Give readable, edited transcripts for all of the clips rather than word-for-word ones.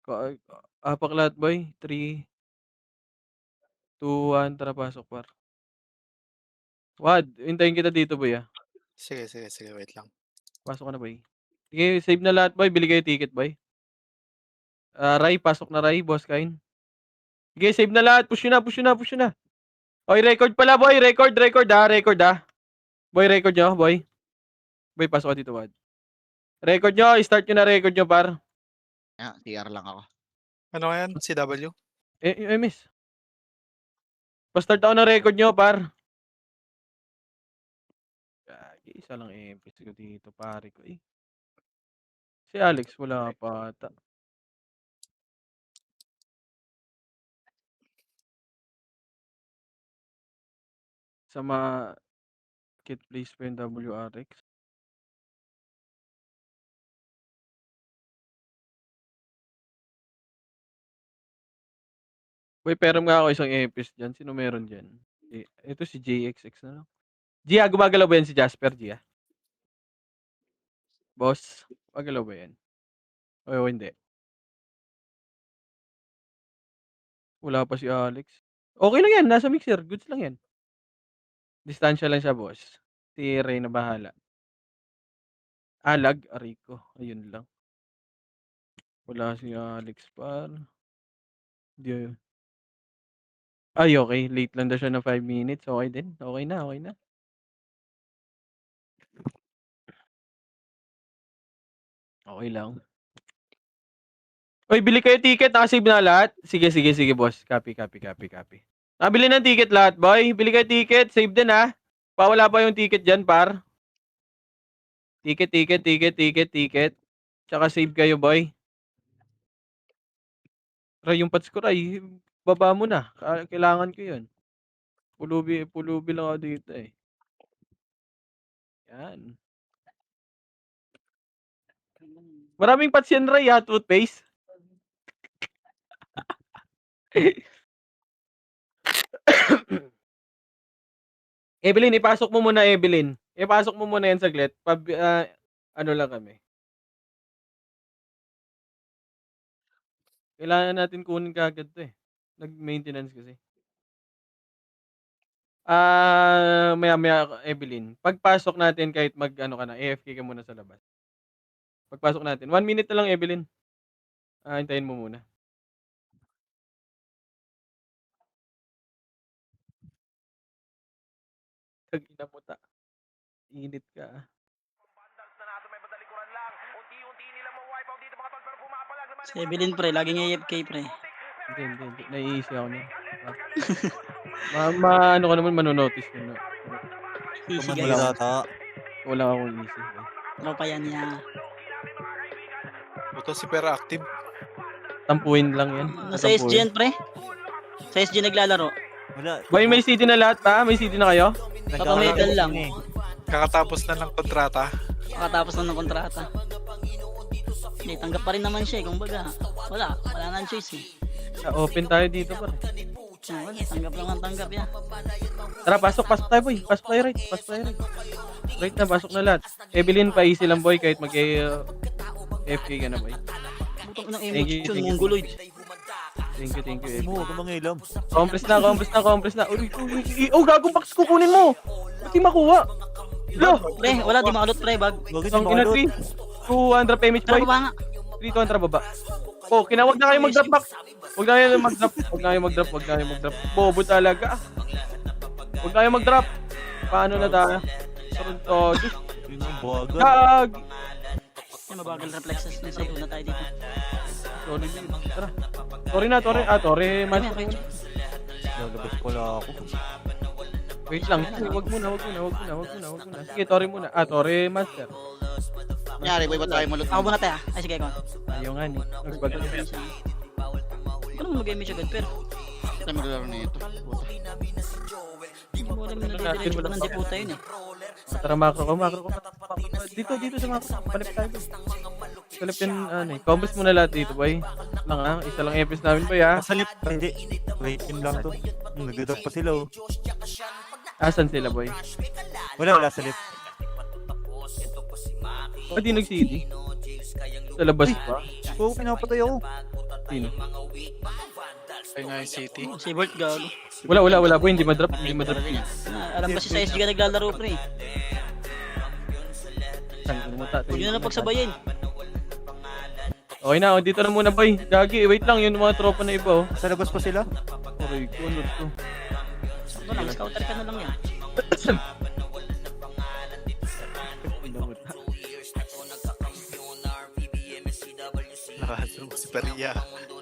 Ka apak lahat boy, 3, 2, 1, tara pasok par. Wad, hintayin kita dito boy, Sige, sige, sige, wait lang. pasok ka na boy. Sige save na lahat boy, bili kayo ticket boy. Rai pasok na Rai, Boss Kain. Sige save na lahat, push nyo na, push nyo na, push nyo na. Oy record pala boy, record Boy record nyo, boy. Boy pasok ka dito wad. Record nyo, start nyo na record nyo par. CR lang ako. Ano nga yan? CW? Miss. Pa-start ako ng record nyo par. Gagi, isa lang MP ko dito pare ko eh. Si Alex wala pa ata. Sa marketplace pa yung WRX. Boy, peram nga ako isang EPS dyan. Sino meron dyan? Ito si JXX na lang. Gia, gumagalaw ba yan si Jasper, Gia? Boss, gumagalaw ba yan? O hindi? Wala pa si Alex. Okay lang yan, nasa mixer. Goods lang yan. Distansya lang siya, boss. Si Ray na bahala. Lag, Arico. Ayun lang. Wala si Alex par. Di. Ay, okay. Late lang daw siya ng 5 minutes. Okay din. Okay na, okay na. Okay lang. Uy, bili kayo ticket. Nakasave na lahat. Sige, sige, sige, boss. Copy. Nabili ng ticket lahat, boy. Bili kayo ticket. Save din, ha. Pawala pa yung ticket dyan, par. Ticket. Tsaka save kayo, boy. Ray, yung pats ko, Ray. Baba mo na. Kailangan ko yun. Pulubi lang ako dito, eh. Yan. Maraming pats yan, Ray, ha. Toothpaste. Evelyn, ipasok mo muna, Evelyn. Ipasok mo muna yan saglit. Ano lang kami. Kailangan natin kunin kaagad 'to, eh. Nag-maintenance kasi. Maya-maya, Evelyn. Pagpasok natin kahit mag-ano ka na, AFK ka muna sa labas. Pagpasok natin, 1 minute na lang, Evelyn. Hintayin mo muna. Tangina mo ta. Init ka, Si Evelyn pre, laging AFK pre. Hindi. Naiisi ako niyan. Ano ka naman, mano-notice ko na. Easy Mali guys. ata. Wala akong easy. Tropa yan niya. Ito si Pera active. Tampuin lang yan. Nasa SG yan pre. Sa SG naglalaro. Wala. Boy, may CD na lahat pa? May CD na kayo? Naka-medal lang. Kakatapos na ng kontrata. Makatapos na ng kontrata. Hindi, tanggap pa rin naman siya eh. Kumbaga, wala na ang choice eh. Open tayo dito pa. Wala, tanggap lang ang tanggap yan. Tara, pasok tayo, boy. Pasok tayo, right. Right na, pasok na lahat. Evelyn, pa-easy lang, boy, kahit FK ka na, boy. Butang ng Thank you, emotion, thank you. mongoloid. Thank you, Evelyn. Mo, kumangilam. Compress na. Uy, gagong box ko, kunin mo. Pati makuha. Lo, Pre, wala, di makalot pre, bag. Bakit ang ina 3. 200 payment, Tara boy. ba nga? 3 200 baba. Oh, kinawag na kayo mag-drop back. Huwag na kayo mag-drop. Bobo talaga. Huwag na kayo mag-drop. Paano na tayo? Toronto. Yun ang bagal. Gag. Yan, mabagal reflexes na sa'yo. Una tayo dito. Sorry, tara. Sorry, mas. Lalabas pala ako. Wait lang. Wag muna. Sige, Tori muna. Tori master. Kunyari, boy, ba't tayo malot? Ako muna tayo. Ay, sige, ikaw. Ayaw nga ni. Nagbago. Huwag ka naman mag-image agad, pero. Tayo maglaro na ito. Hindi mo alam na nadidiretso ko ng deputa yun eh. Tara, macro ko. Dito sa macro. Palip tayo. Palip yan, combos muna lahat dito, boy. Isa lang episode namin, boy, ha. Masalip. Hindi. Wait, yun lang to. Nag-drop pa sila, oh. Asan sila, boy? Wala salip. Ba't di nag-CD? Sa labas pa? Oo, pinapatay ako. Sino? Ay nga yung city. Si Bert gago. Wala boy, hindi madrop. Alam kasi sa SG ka naglalaro pre. Huwag nyo na lang pagsabayin. Okay na, dito na muna boy. Gagi, wait lang, yun mga tropa na iba oh. Sa labas pa sila? Aray ko, ano to? Ito lang, scouter ka na lang yan. Nakahasro si Peria.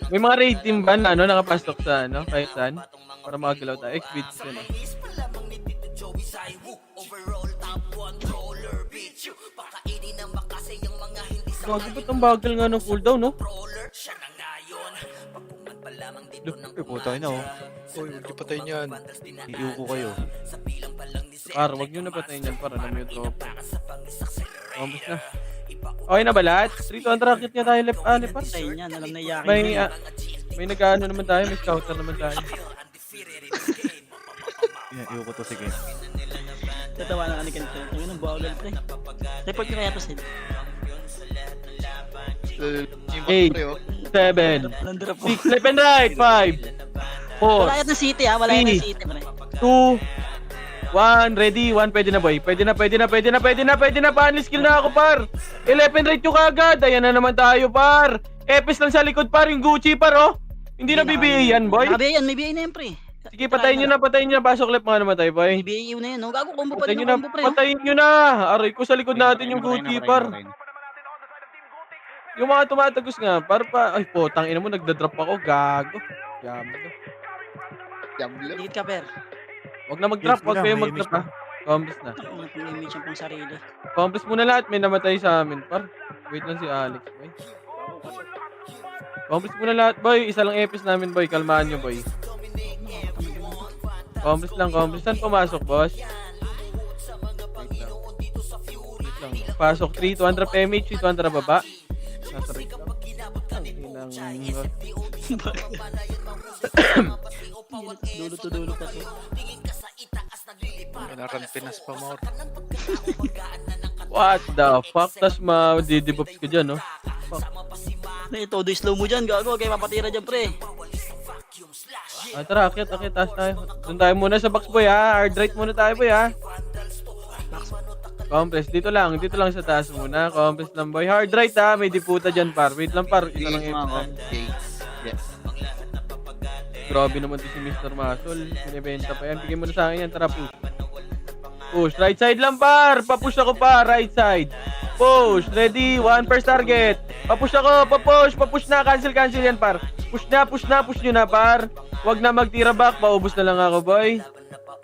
May mga raid team ba na nakapasok sa kahit saan? Para makagalaw tayo. X-Beats yun ah. Gago ba't ang bagal nga ng cooldown, no? Ay, puta na oh. Uy, huwag niyo patayin yan. Iiuko kayo. Par, wag nyo na patayin yan para alam yung tropa. Almost na. Okay na ba lahat? 300 rocket nga tayo par. Ayun yan, alam na iyakin. May nag-ano naman tayo, may scouter naman tayo. Iiuko to, sige. Tatawa na ka ni Kento. Ayun ang bagal pre. Report ko kaya to Sid. 8, 7, 6, left and right, 5, 4, Wala yan ng city ha, wala yan ng 3, city pre. 2, 1, ready, 1, pwede na boy. Pwede na, pa-unli skill na ako par. 11 right yung kagad, ayan na naman tayo par. Epis lang sa likod par, yung Gucci par oh. Hindi na BBA yan boy. Nakabiya yan, may BA na yan pre. Sige, patayin nyo na, pasok left mga naman tayo boy. May BA na yan, no? Gago, combo pa Patayin rin nyo ang na, combo pre. patayin nyo na. Aray ko sa likod natin yung Gucci par. Yung mga tumatagos nga, ay potang ina mo, nagda-drop ako, gago. Yaman ka. Dikit ka per. Wag na mag-drop, Yes, wag wala, kayong may mag-drop image ha. Combis na. Ang image ang pang sarili. Combis muna lahat, may namatay sa amin, par. Wait lang si Alex, boy. Combis muna lahat, boy. Isa lang epis namin, boy. Kalmahan nyo, boy. Combis lang. Saan pumasok, boss? Wait lang. Pasok 3, 200 PMH, 200 baba. Nasa rate lang. Dulo to dulo pa to. Pinaran Pinas pa mo. What the fuck? Tas ma-debuffs ka dyan, no? Pre, todo slow mo dyan, gago. Kaya papatira dyan, pre. Tara, akit, taas tayo. Doon tayo muna sa box, boy, ha? Hard right muna tayo, boy, ha? Compress, dito lang sa taas muna. Compress lang, boy. Hard right, ha? May diputa dyan, par. Wait lang, par. Isa lang yung... Grabe naman to si Mr. Muscle. Binibenta pa yan. Bigay mo na sa akin yan. Tara, push. Push. Right side lang, par. Papush ako, par. Right side. Push. Ready. One first target. Papush ako. Papush na. Cancel yan, par. Push nyo na, par. Wag na magtira back. Paubos na lang ako, boy.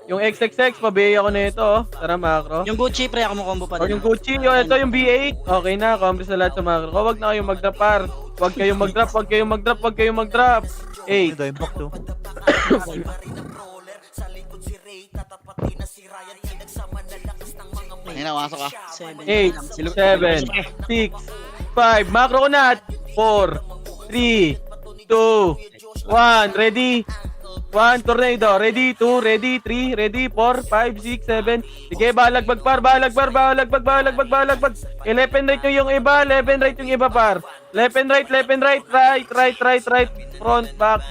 Yung XXX, pabihay ako na ito, oh. Tara, macro. Yung Gucci, pre, ako mo combo pa O din. yung Gucci, ito yung B8. Okay na, compress na lahat sa macro ko. Wag na kayong mag-drop, par. Wag kayong mag-drop. 8, Ito yung back to. 8, 7, 6, 5. Macro ko na. 4, 3, 2, 1. Ready? 1, tornado. Ready? 2, ready? 3, ready? 4, 5, 6, 7. Sige, balagbag par. Balagbag. 11 right yung iba. 11 right yung iba, par. Left and right. Right. Front, back,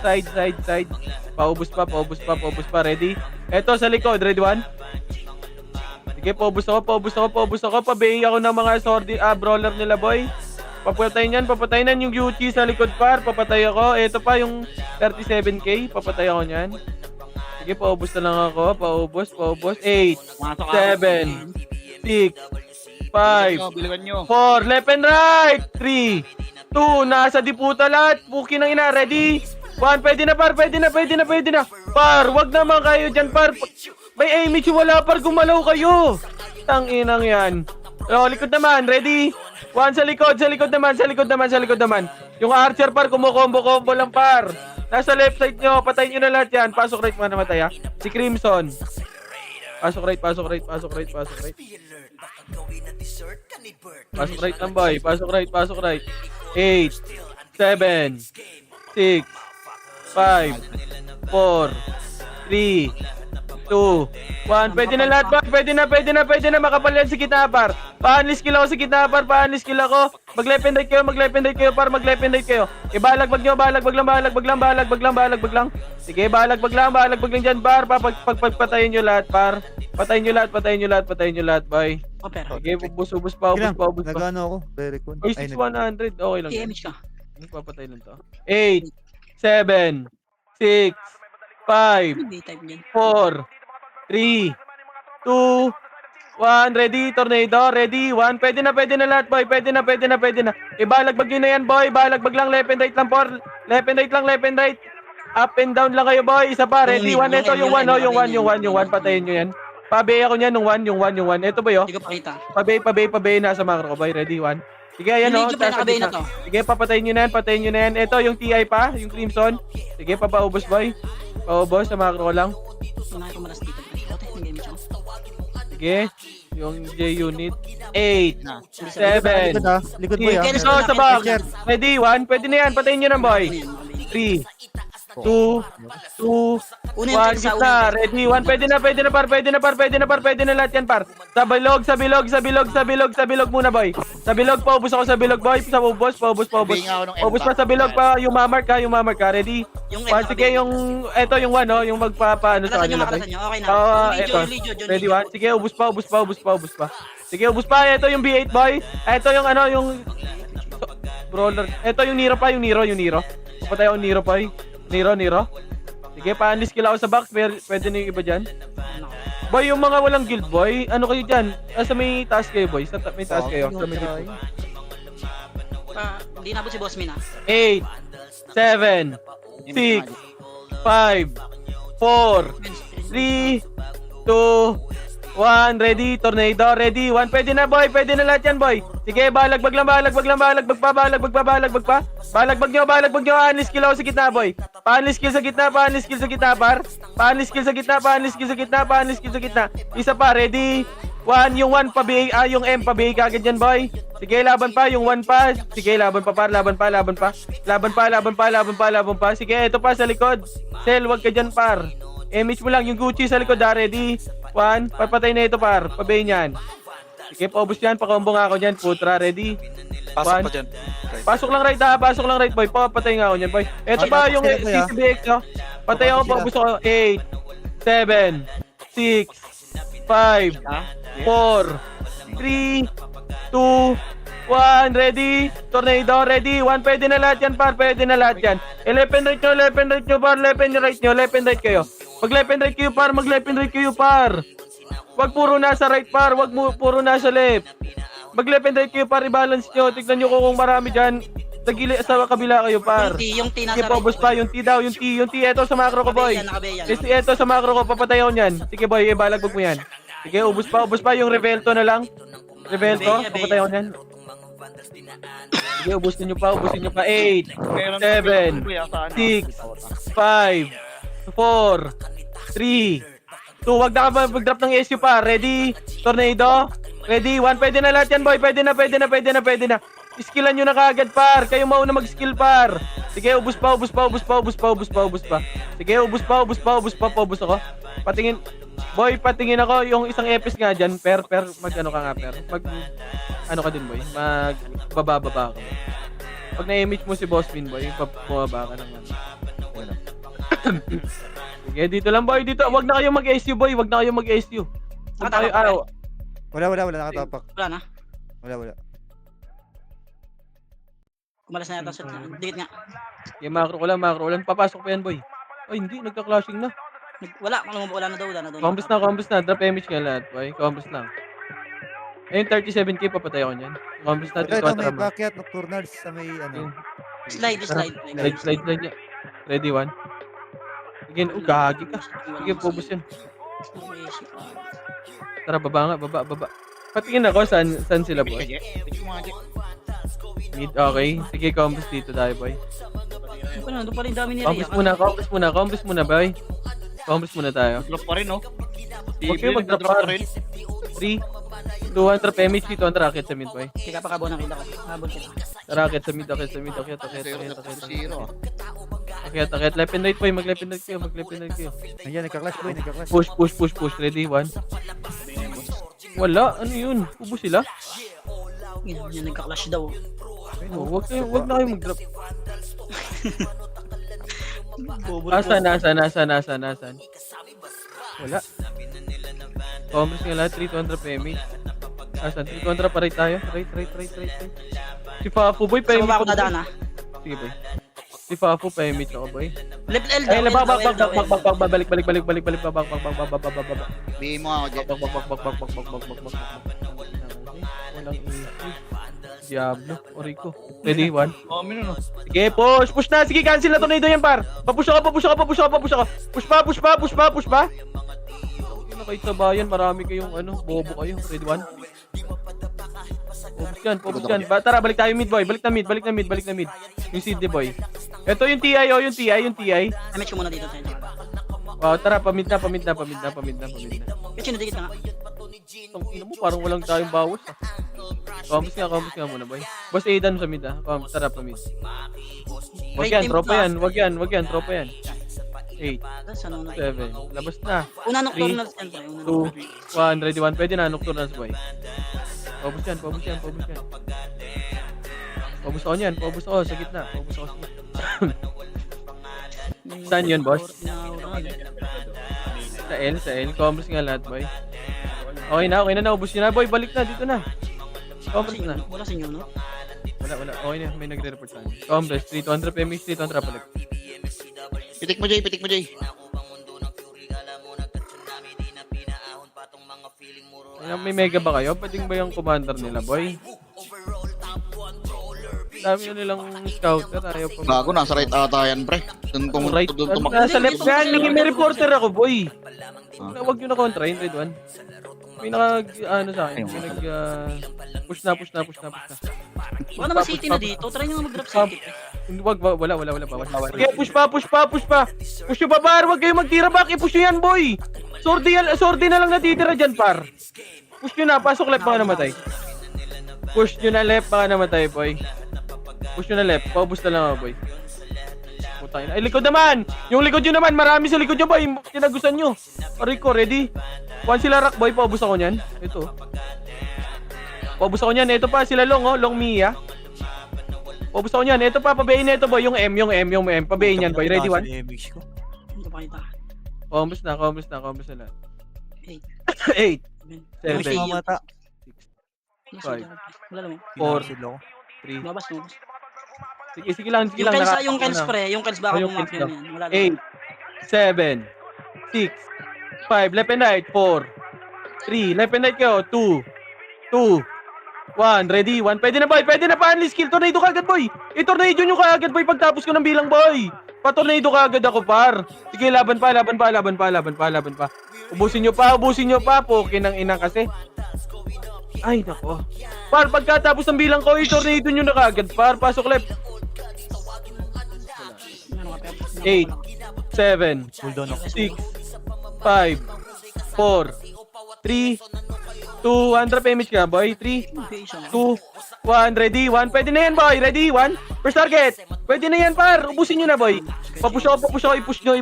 side. Paubos pa. Ready? Eto sa likod. Ready? 1. Sige, paubos ako. Pabihi ako ng mga brawler nila, boy. Papatayin yan yung Gucci sa likod, par. Papatay ako. Ito pa yung 37k. Papatay ako niyan. Sige, paubos na lang ako. Paubos. 8, 7, 6, 5, 4, left and right. 3, 2, nasa diputa lahat. Puki ng ina. Ready? 1, pwede na, par. Pwede na. Par, wag naman kayo dyan, par. May image wala, par. Gumalaw kayo. Tanginang yan. Likod naman. Ready? 1 sa likod naman. Yung archer, par, kumukombo lang, par. Nasa left side nyo, patayin nyo na lahat yan. Pasok right mga namatay, ha. Si Crimson. Pasok right. Pasok right lang, boy. Pasok right. 8, 7, 6, 5, 4, 3, 2, 1. Pwede na lahat, boy. Pwede na. Makapal yan si gitna, par. Pa-unleash kill ako sa gitna, par. Pa-unleash kill ako. Mag-left and right kayo, par. Mag-left and right kayo. Balagbag nyo, balagbag lang. Sige, balagbag lang dyan, par. Pagpatayin nyo lahat, par. Patayin nyo lahat, boy. Oh, pero. Sige, ubus pa. Nagano ako. Very cool. Oy, 6,100. Okay lang. TMH ka. Papatay lang to. 8, 7, 6, 5, Hindi type niyan. 4, 3, 2, 1. Ready, tornado. Ready, 1. Pwede na lahat, boy. Pwede na. Balagbag nyo na yan, boy. Balagbag lang, left and right lang, por. Left and right. Up and down lang kayo, boy. Isa pa, ready. 1. Ito, yung 1, yung 1. Patayin nyo yan. Pabay ako niyan, yung 1. Ito ba yun? Hindi ko pakita. Pabay. Nasa macro ko, boy. Ready, 1. Sige, ayan, Yung o. medyo pinakabay na to. Sige, patayin nyo na yan. Ito, yung TI pa, yung Crimson. Sige, papaubos, boy. Paubos, sa macro ko lang. Unahin ko malas dito. Ote, hindi game siya. Sige, yung J-Unit. 8, Na. 7, Likod boy ah. Kaya Ito, sa box. Sir. Ready, 1. Pwede na yan, patayin nyo na, boy. 3, 2, 1, Una yung sa gitna. Ready, 1. Pwede na lahat yan, par. Sa bilog muna, boy. Sa bilog, paubos ako sa bilog, boy. Paubos. Sabihin nga ako ng Paubos pa sa bilog pa, yung mamark ka. Ready? Yung Sige, eto yung 1, yung magpapaano sa kanila, boy. Okay na. Eto. Ready, 1. Sige, ubos pa. Sige, ubos pa. Ito yung B8, boy. Ito yung yung brawler. Ito yung Nero pa, yung Nero. Patay ako Nero, boy. Nero. Sige, pa-unleash kill ako sa box. Pwede na yung iba dyan. Boy, yung mga walang guild, boy. Ano kayo dyan? Sa may taas kayo, boy. May taas kayo. Sa may guild. Hindi nabot si Boss Min 8, 7, 6, 5, 4, 3, 2, 1. Ready, tornado. Ready, 1. Pwede na, boy. Pwede na lahat yan, boy. Sige, balagbag pa. Balagbag nyo. Unleash kill ako sa gitna, boy. Pa-unleash kill sa gitna, par. Pa-unleash kill sa gitna. Isa pa, ready. 1, yung 1 pabihay, yung M pabihay kagad yan, boy. Sige, laban pa, yung 1 pa. Sige, laban pa, par. Laban pa. Sige, ito pa sa likod. Cell, wag ka dyan, par. Image mo lang, yung Gucci sa likod, ready. 1, papatay na ito, par. Pabay niyan. Sige, paubos yan. Pakombo nga ako dyan. Putra, ready. Pasok 1. pa dyan. Pasok lang right, boy. Papatay nga ako dyan, boy. Ito pa yung CCBX, no? Patay ako, paubos ako. 8, 7, 6, 5, 4, 3, 2, 1. Ready? Tornado, ready? 1. Pwede na lahat yan, par. Left and right nyo, par. Left and right kayo. Mag-left and right kayo, par. Wag puro nasa right, par. Wag mo puro nasa left. Mag-left and right kayo, par. I-balance nyo. Tignan nyo kung marami dyan. Sa kabila kayo, par. Yung T Sige, nasa paubos pa. Yung T daw. Yung T. Eto sa macro ko, boy. Nakabay yan. Eto sa macro ko. Papatay ako nyan. Sige, boy. Balagbag mo yan. Sige, ubos pa. Yung Revelto na lang. Papatay ako nyan. Sige, ubusin nyo pa. 8, 7, 6, 5, 4, 3, 2. Wag na ka mag-drop ng SU pa. Ready? Tornado? Ready? 1. Pwede na lahat yan, boy. Pwede na. Skillan nyo na kagad, par. Kayo mauna mag-skill, par. Sige, ubus pa. Sige, ubus pa. Paubos ako. Patingin. Boy, patingin ako yung isang epis nga dyan. Per, mag-ano ka nga, per. Ano ka din, boy. Magbababa ka. Pag na-image mo si Boss Min, boy, bababa ka naman. Sige, dito lang, boy. Dito. Wag na kayo mag-SU, boy. Wag na kayo mag-SU. Wala, nakatapak. Wala na. Wala. Kumalas na yata sa dikit nga. Yung macro ko lang. Papasok pa yan, boy. Ay, hindi. Nagka-clashing na. Wala na daw. Combos na. Drop image ka lahat, boy. Combos lang. Ayun, 37k papatay ako niyan. Combos na. Ito may packet nocturnals sa may ano. Slide. Slide niya. Ready, 1. Sige, gagi ka. Sige, pubos yan. Tara, baba. Patingin ako, saan sila, boy? Mid, okay. Sige, combos dito tayo, boy. Doon pa rin dami nila. Combos muna, boy. Combos muna tayo. Drop pa rin, no? Huwag kayo mag-drop pa rin. 3, 2, 1, drop MH dito. Ang racket sa mid, boy. Sige, pakabo na kita ko. Habol kita. Racket sa mid, okay. Zero. Akyat. Left and right boy. Mag-left and right kayo. Ayan, nagka-clash boy, nagka-clash. Push. Ready, 1. Wala. Ano yun? Ubo sila? Yan nagka-clash daw. Oh, wag na kayo mag-drop. Bobol Nasaan? Wala. Commerce nga lahat, 300 PMH. Asan? 300 pa right tayo. Right. Si Fafu boy, Sa PMH. baba ko dadaan ha. Sige boy. Si Fafu, PMH ako boy. Left L daw. Ay, L daw, L daw, L daw. balik. Bigay mo ako, Jet. Walang issue. Diablo, Orico. Ready, 1. Sige, push na. Sige, cancel na tornado yan, par. Papush ako. Push pa. Hindi na kayo sa bayan, marami kayong bobo kayo. Ready, 1. Focus yan. Tara, balik tayo mid, boy. Balik na mid. Yung Sydney, boy. Ito yung TI, yung TI. Damage ko muna dito tayo. Wow, tara, pamid na. Kasi nadikit na nga. Tong ina mo, parang walang tayong bawas. Compass nga muna, boy. Boss Aidan sa mid, tara, pamid. Wag yan, tropa yan. 8, Saan una? 7, labas na. Una nocturnals yan tayo. 2, 1, ready, 1. Pwede na, nocturnals, boy. Paubos yan. Paubos ako sa gitna. Saan yun, boss? Sa L. Compass nga lahat, boy. Okay na, naubos nyo na, boy. Balik na, dito na. Compass na. Wala sa inyo, no? Wala. Okay na, may nagre-report sa akin. Compass, 300 PMH, 300 balik. Pitik mo, Jay. May mega ba kayo? Pwedeng ba yung commander nila, boy? Dami na nilang scouter, ayaw pa. Gago, nasa right ata yan, pre. Doon Right, tumakbo. nasa left yan, may reporter ako, boy. Ah. Huwag nyo na kontra, yun, red 1. May sa akin, may push na. Baka naman city na dito. Try nyo nga mag-drop city. Wala. Okay, push pa. Push nyo pa, par. Huwag kayo magtira back. I-push nyo yan, boy. Sordi na lang natitira dyan, par. Push nyo na. Pasok left, baka namatay. Push nyo na left, baka namatay, boy. Push nyo na left. Paubos na lang ako, boy. Putang ina. Ay, likod naman. Yung likod nyo naman. Marami sa likod nyo, boy. Kinagusan nyo. Rico, ready? One sila rock, boy. Paubos ako nyan. Ito. Paubos ako nyan. Ito pa, sila long, Long Mia. Paubos ako nyan. Ito pa, pabayin na ito, boy. Yung M. Pabayin yan, boy. Ready, 1? MX ko. Hindi pa kita. Compass na lahat. 8. 8, 7, Mamata. Five. Wala naman. 4, Pinasil ako. 3. Babas mo. Sige lang. Yung Kels pre. Yung Kels baka Yung bumap Kels yun. Wala naman. 8, 7, 6, 5, left and right, 4, 3, left and right kayo, 2, 1, ready, 1, pwede na boy, pa-unleash skill, tornado kagad boy, i-tornado nyo kagad boy, pagtapos ko ng bilang boy, pa-tornado kagad ako par, sige laban pa, ubusin nyo pa, pokin ng inang kasi, ay nako, par, pagkatapos ng bilang ko, i-tornado nyo na kagad par, pasok left, 8, 7, Cooldown ako. 6, 5, 4, 3, 2, 100 PMH ka, boy. 3, 2, 1, ready, 1. Pwede na yan, boy. Ready, 1. First target. Pwede na yan, par. Ubusin nyo na, boy. Papush ako. I-push nyo,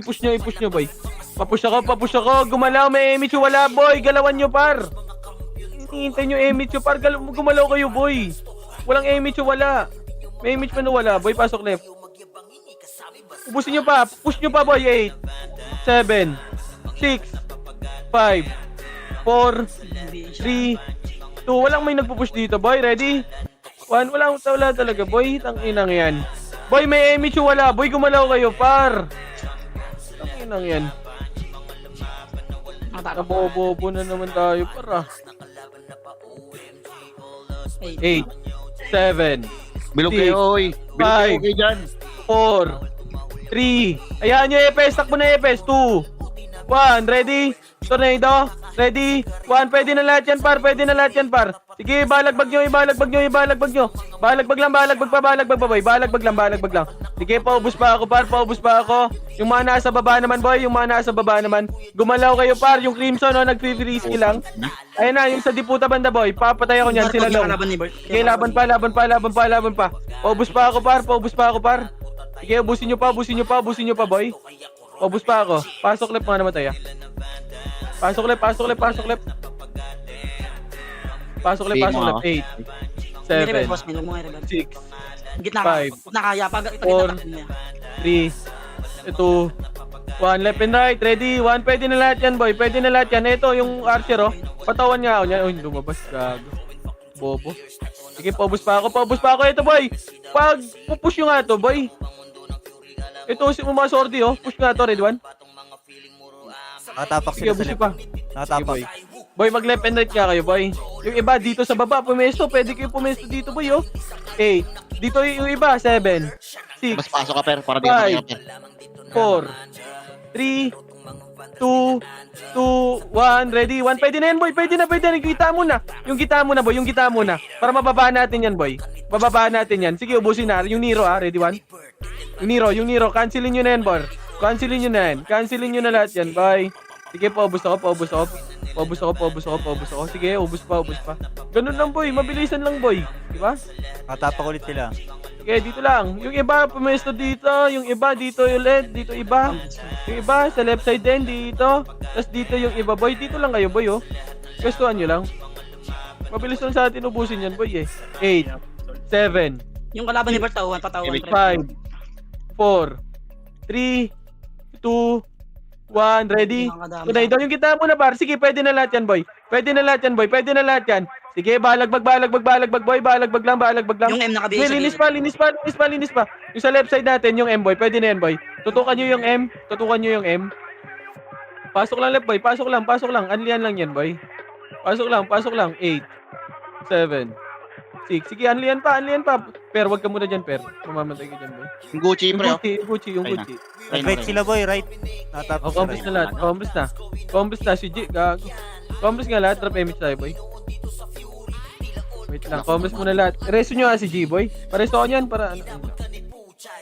boy. Papush ako. Gumalaw, may MH wala, boy. Galawan nyo, par. Hintay nyo MH par. Gumalaw kayo, boy. Walang MH wala. May MH pa na wala, boy. Pasok left. Ubusin nyo pa. Push nyo pa, boy. 8, 7, 6, 5, 4, 3, 2. Walang may nagpupush dito, boy. Ready? 1. Wala talaga, boy. Tanginang yan. Boy, may MH wala. Boy, gumalaw kayo, par. Tanginang yan. Nabobobo na naman tayo, par. 8, 7, Bilog 6, kayo, oy. Bilog kayo, 5, okay dyan. 4, 3. Ayan nyo, Epes. Takbo na, Epes. 2, 1. Ready? Tornado. Ready? 1. Pwede na lahat yan, par. Sige, balagbag nyo. Balagbag pa, boy. Balagbag lang. Sige, paubos pa ako, par. Yung mga nasa baba naman, boy. Gumalaw kayo, par. Yung Crimson, nag-free skill lang. Ayun na, yung sa Diputa banda, boy. Papatay ako niyan, sila lang. Sige, laban pa. Paubos pa ako, par. Sige, ubusin nyo pa, boy. Ubus pa ako. Pasok left mga namatay, ah. Pasok left. Pasok left. 8, May rebel, 7, boss. May mo rebel. 6, Gitna ka. 5, Gitna kaya. Pag 4, ipagkita mo yan. 3, 2, 1, left and right, ready, 1, pwede na lahat yan, boy, pwede na lahat yan, ito, yung archer, oh, patawan niya ako niyan, oh, lumabas, gago, bobo, sige, paubos pa ako, ito, boy, pag, pupush nyo nga to, boy, ito, mga sordi, oh, push nga to, red one, Nakatapak sige, sila sa ubos nyo left. pa, Nakatapak. boy, boy, mag left and right nga kayo, boy, yung iba, dito sa baba, pumesto, pwede kayo pumesto dito, boy, oh, 8, dito yung iba, 7, 6, Mas pasok ka, per. Para di ka Five. makita, per. 4, 3, 2, 1, ready, 1, pwede na yan, boy, pwede na, yung gita mo na, boy, para mababa natin yan, boy, sige, ubusin na, yung Nero, ready, 1, yung Nero, cancelin nyo na yan, boy, cancelin nyo na lahat yan, boy, sige, paubos ako, sige, ubos pa, ganun lang, boy, mabilisan lang, boy, diba? Nakatapak ulit sila. Okay, dito lang. Yung iba, pumesto dito. Yung iba, dito ulit. Dito iba. Yung iba, sa left side din, dito. Tapos dito yung iba, boy. Dito lang kayo, boy, oh. Gustuhan nyo lang. Mabilis lang sa atin ubusin yan, boy, eh. 8, 7, Yung kalaban ni Bert, patawan. 5, 4, 3, 2, 1, ready? Kunay daw yung kita mo na, bar. Sige, pwede na lahat yan, boy. Pwede na lahat yan. Sige, balagbag, boy. Balagbag lang. Yung M nakabihis sa Linis gilid. pa. Yung sa left side natin, yung M, boy. Pwede na yan, boy. Tutukan nyo yung M. Pasok lang, left, boy. Pasok lang. Anlian lang yan, boy. Pasok lang. 8, 7, 6. Sige, anlian pa. Per, wag ka muna dyan, per. Mamamatay ka dyan, boy. Yung Gucci, Yung pre, oh. Gucci. Right sila, boy, right. Nakatapak sa Compres right. na lahat. Compres na. Si G, gago. Compres nga lahat. Trap image tayo, boy. Wait lang. Compres muna lahat. Reso nyo si G, boy. Pareso ko niyan para ano.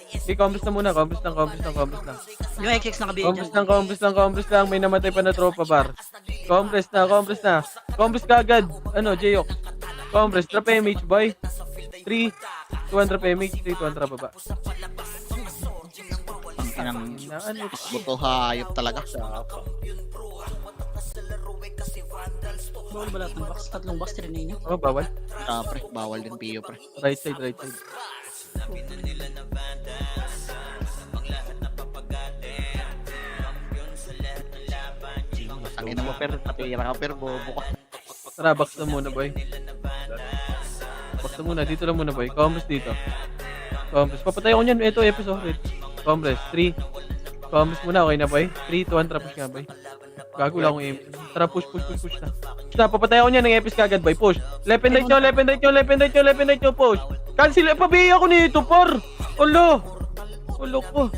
Okay, compres na muna. Compres lang. Yung XX nakabihis dyan. Compres lang. May namatay pa na tropa, bar. Compres na. Compres ka agad. Ano, J-Ox. Compres. Trap image, boy. 3, 2, trap image. 3, 2, trap baba. Ang Ano? buto hayop talaga. Bawal ba lahat ng box? Tatlong box, trinay niyo. Oh, bawal. Pre, bawal din Pio, pre. Right side. Ang ina mo, per. Patira ka, per. Bobo ka. Tara, box na muna, boy. Box na muna. Dito lang muna, boy. Compres dito. Compres. Papatay ako niyan. Ito, episode. Compres. 3. Compres muna. Okay na, boy. 3, 2, 1. Trapos nga, boy. Gago lang akong aim. Tara, push na. Papatay ako niyan ng epis kagad, boy. Push. Left and right nyo. Push. Cancel. Pabihi ako nito, por. Ulo ko.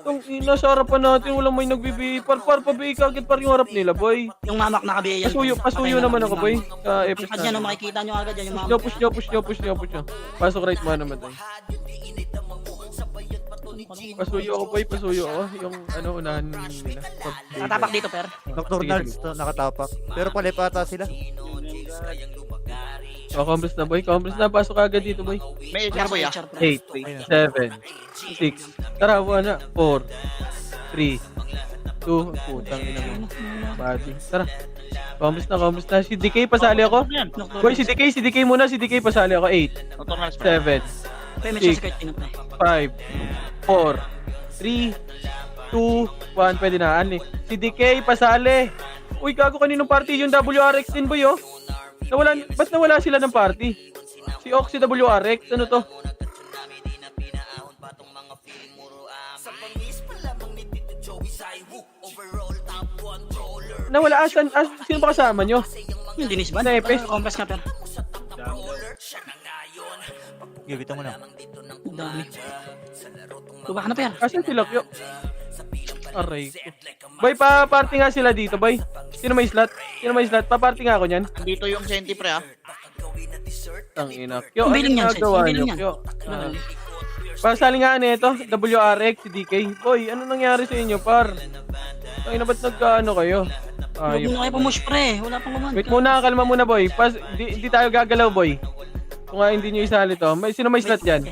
Itong ina, sa harapan natin. Walang may nagbibihi. Par, pabihi kagad par yung harap nila, boy. Yung mamak nakabihis yan. Pasuyo naman ako, boy. Sa epis Pag yan, makikita nyo agad yan yung Push mamak. nyo. Pasok right mo naman tayo. Pasuyo ako. Yung ano, unahan nila. Nakatapak dito, per. Nocturnals to, nakatapak. Pero pala ata sila. Compres na, boy. Pasok agad dito, boy. May HR, boy, ah. 8, 7, 6. Tara, 1, 4, 3, 2. Putang ina mo. Body. Tara. Compres na. Si DK, pasali ako. Boy, si DK muna. Pasali ako. 8, Nocturnals, pre. 7, Payment Six. sa secret nyo, pre. 5, 4, 3, 2, 1. Pwede na. Anli. Si DK, pasali. Uy, gago kaninong party yung WRX din, boy, oh. Ba't nawala sila ng party? Si Oxy WRX, ano to? Nawala, sino ba kasama nyo? Yung Dinis ba? Naipes. Compress nga, per. Gibita mo na. Ang dami. Tuba ka na, per. Asan sila, Kyo? Aray ko. Boy, pa-party nga sila dito, boy. Sino may slot? Pa-party nga ako nyan. Dito yung senti, pre, ah. Tangina. Kyo, Yung billing yan, Seth. ginagawa Yung billing nyo, yan. Kyo? Pasali nga nito, WRX, si DK. Boy, ano nangyari sa inyo, par? Ay, na ba't nagkaano kayo? Huwag mo na kayo pumush, pre. Wala pang kumanta. Wait muna, kalma muna, boy. Hindi tayo gagalaw, boy. Kung nga hindi nyo isali to. Sino may slot dyan?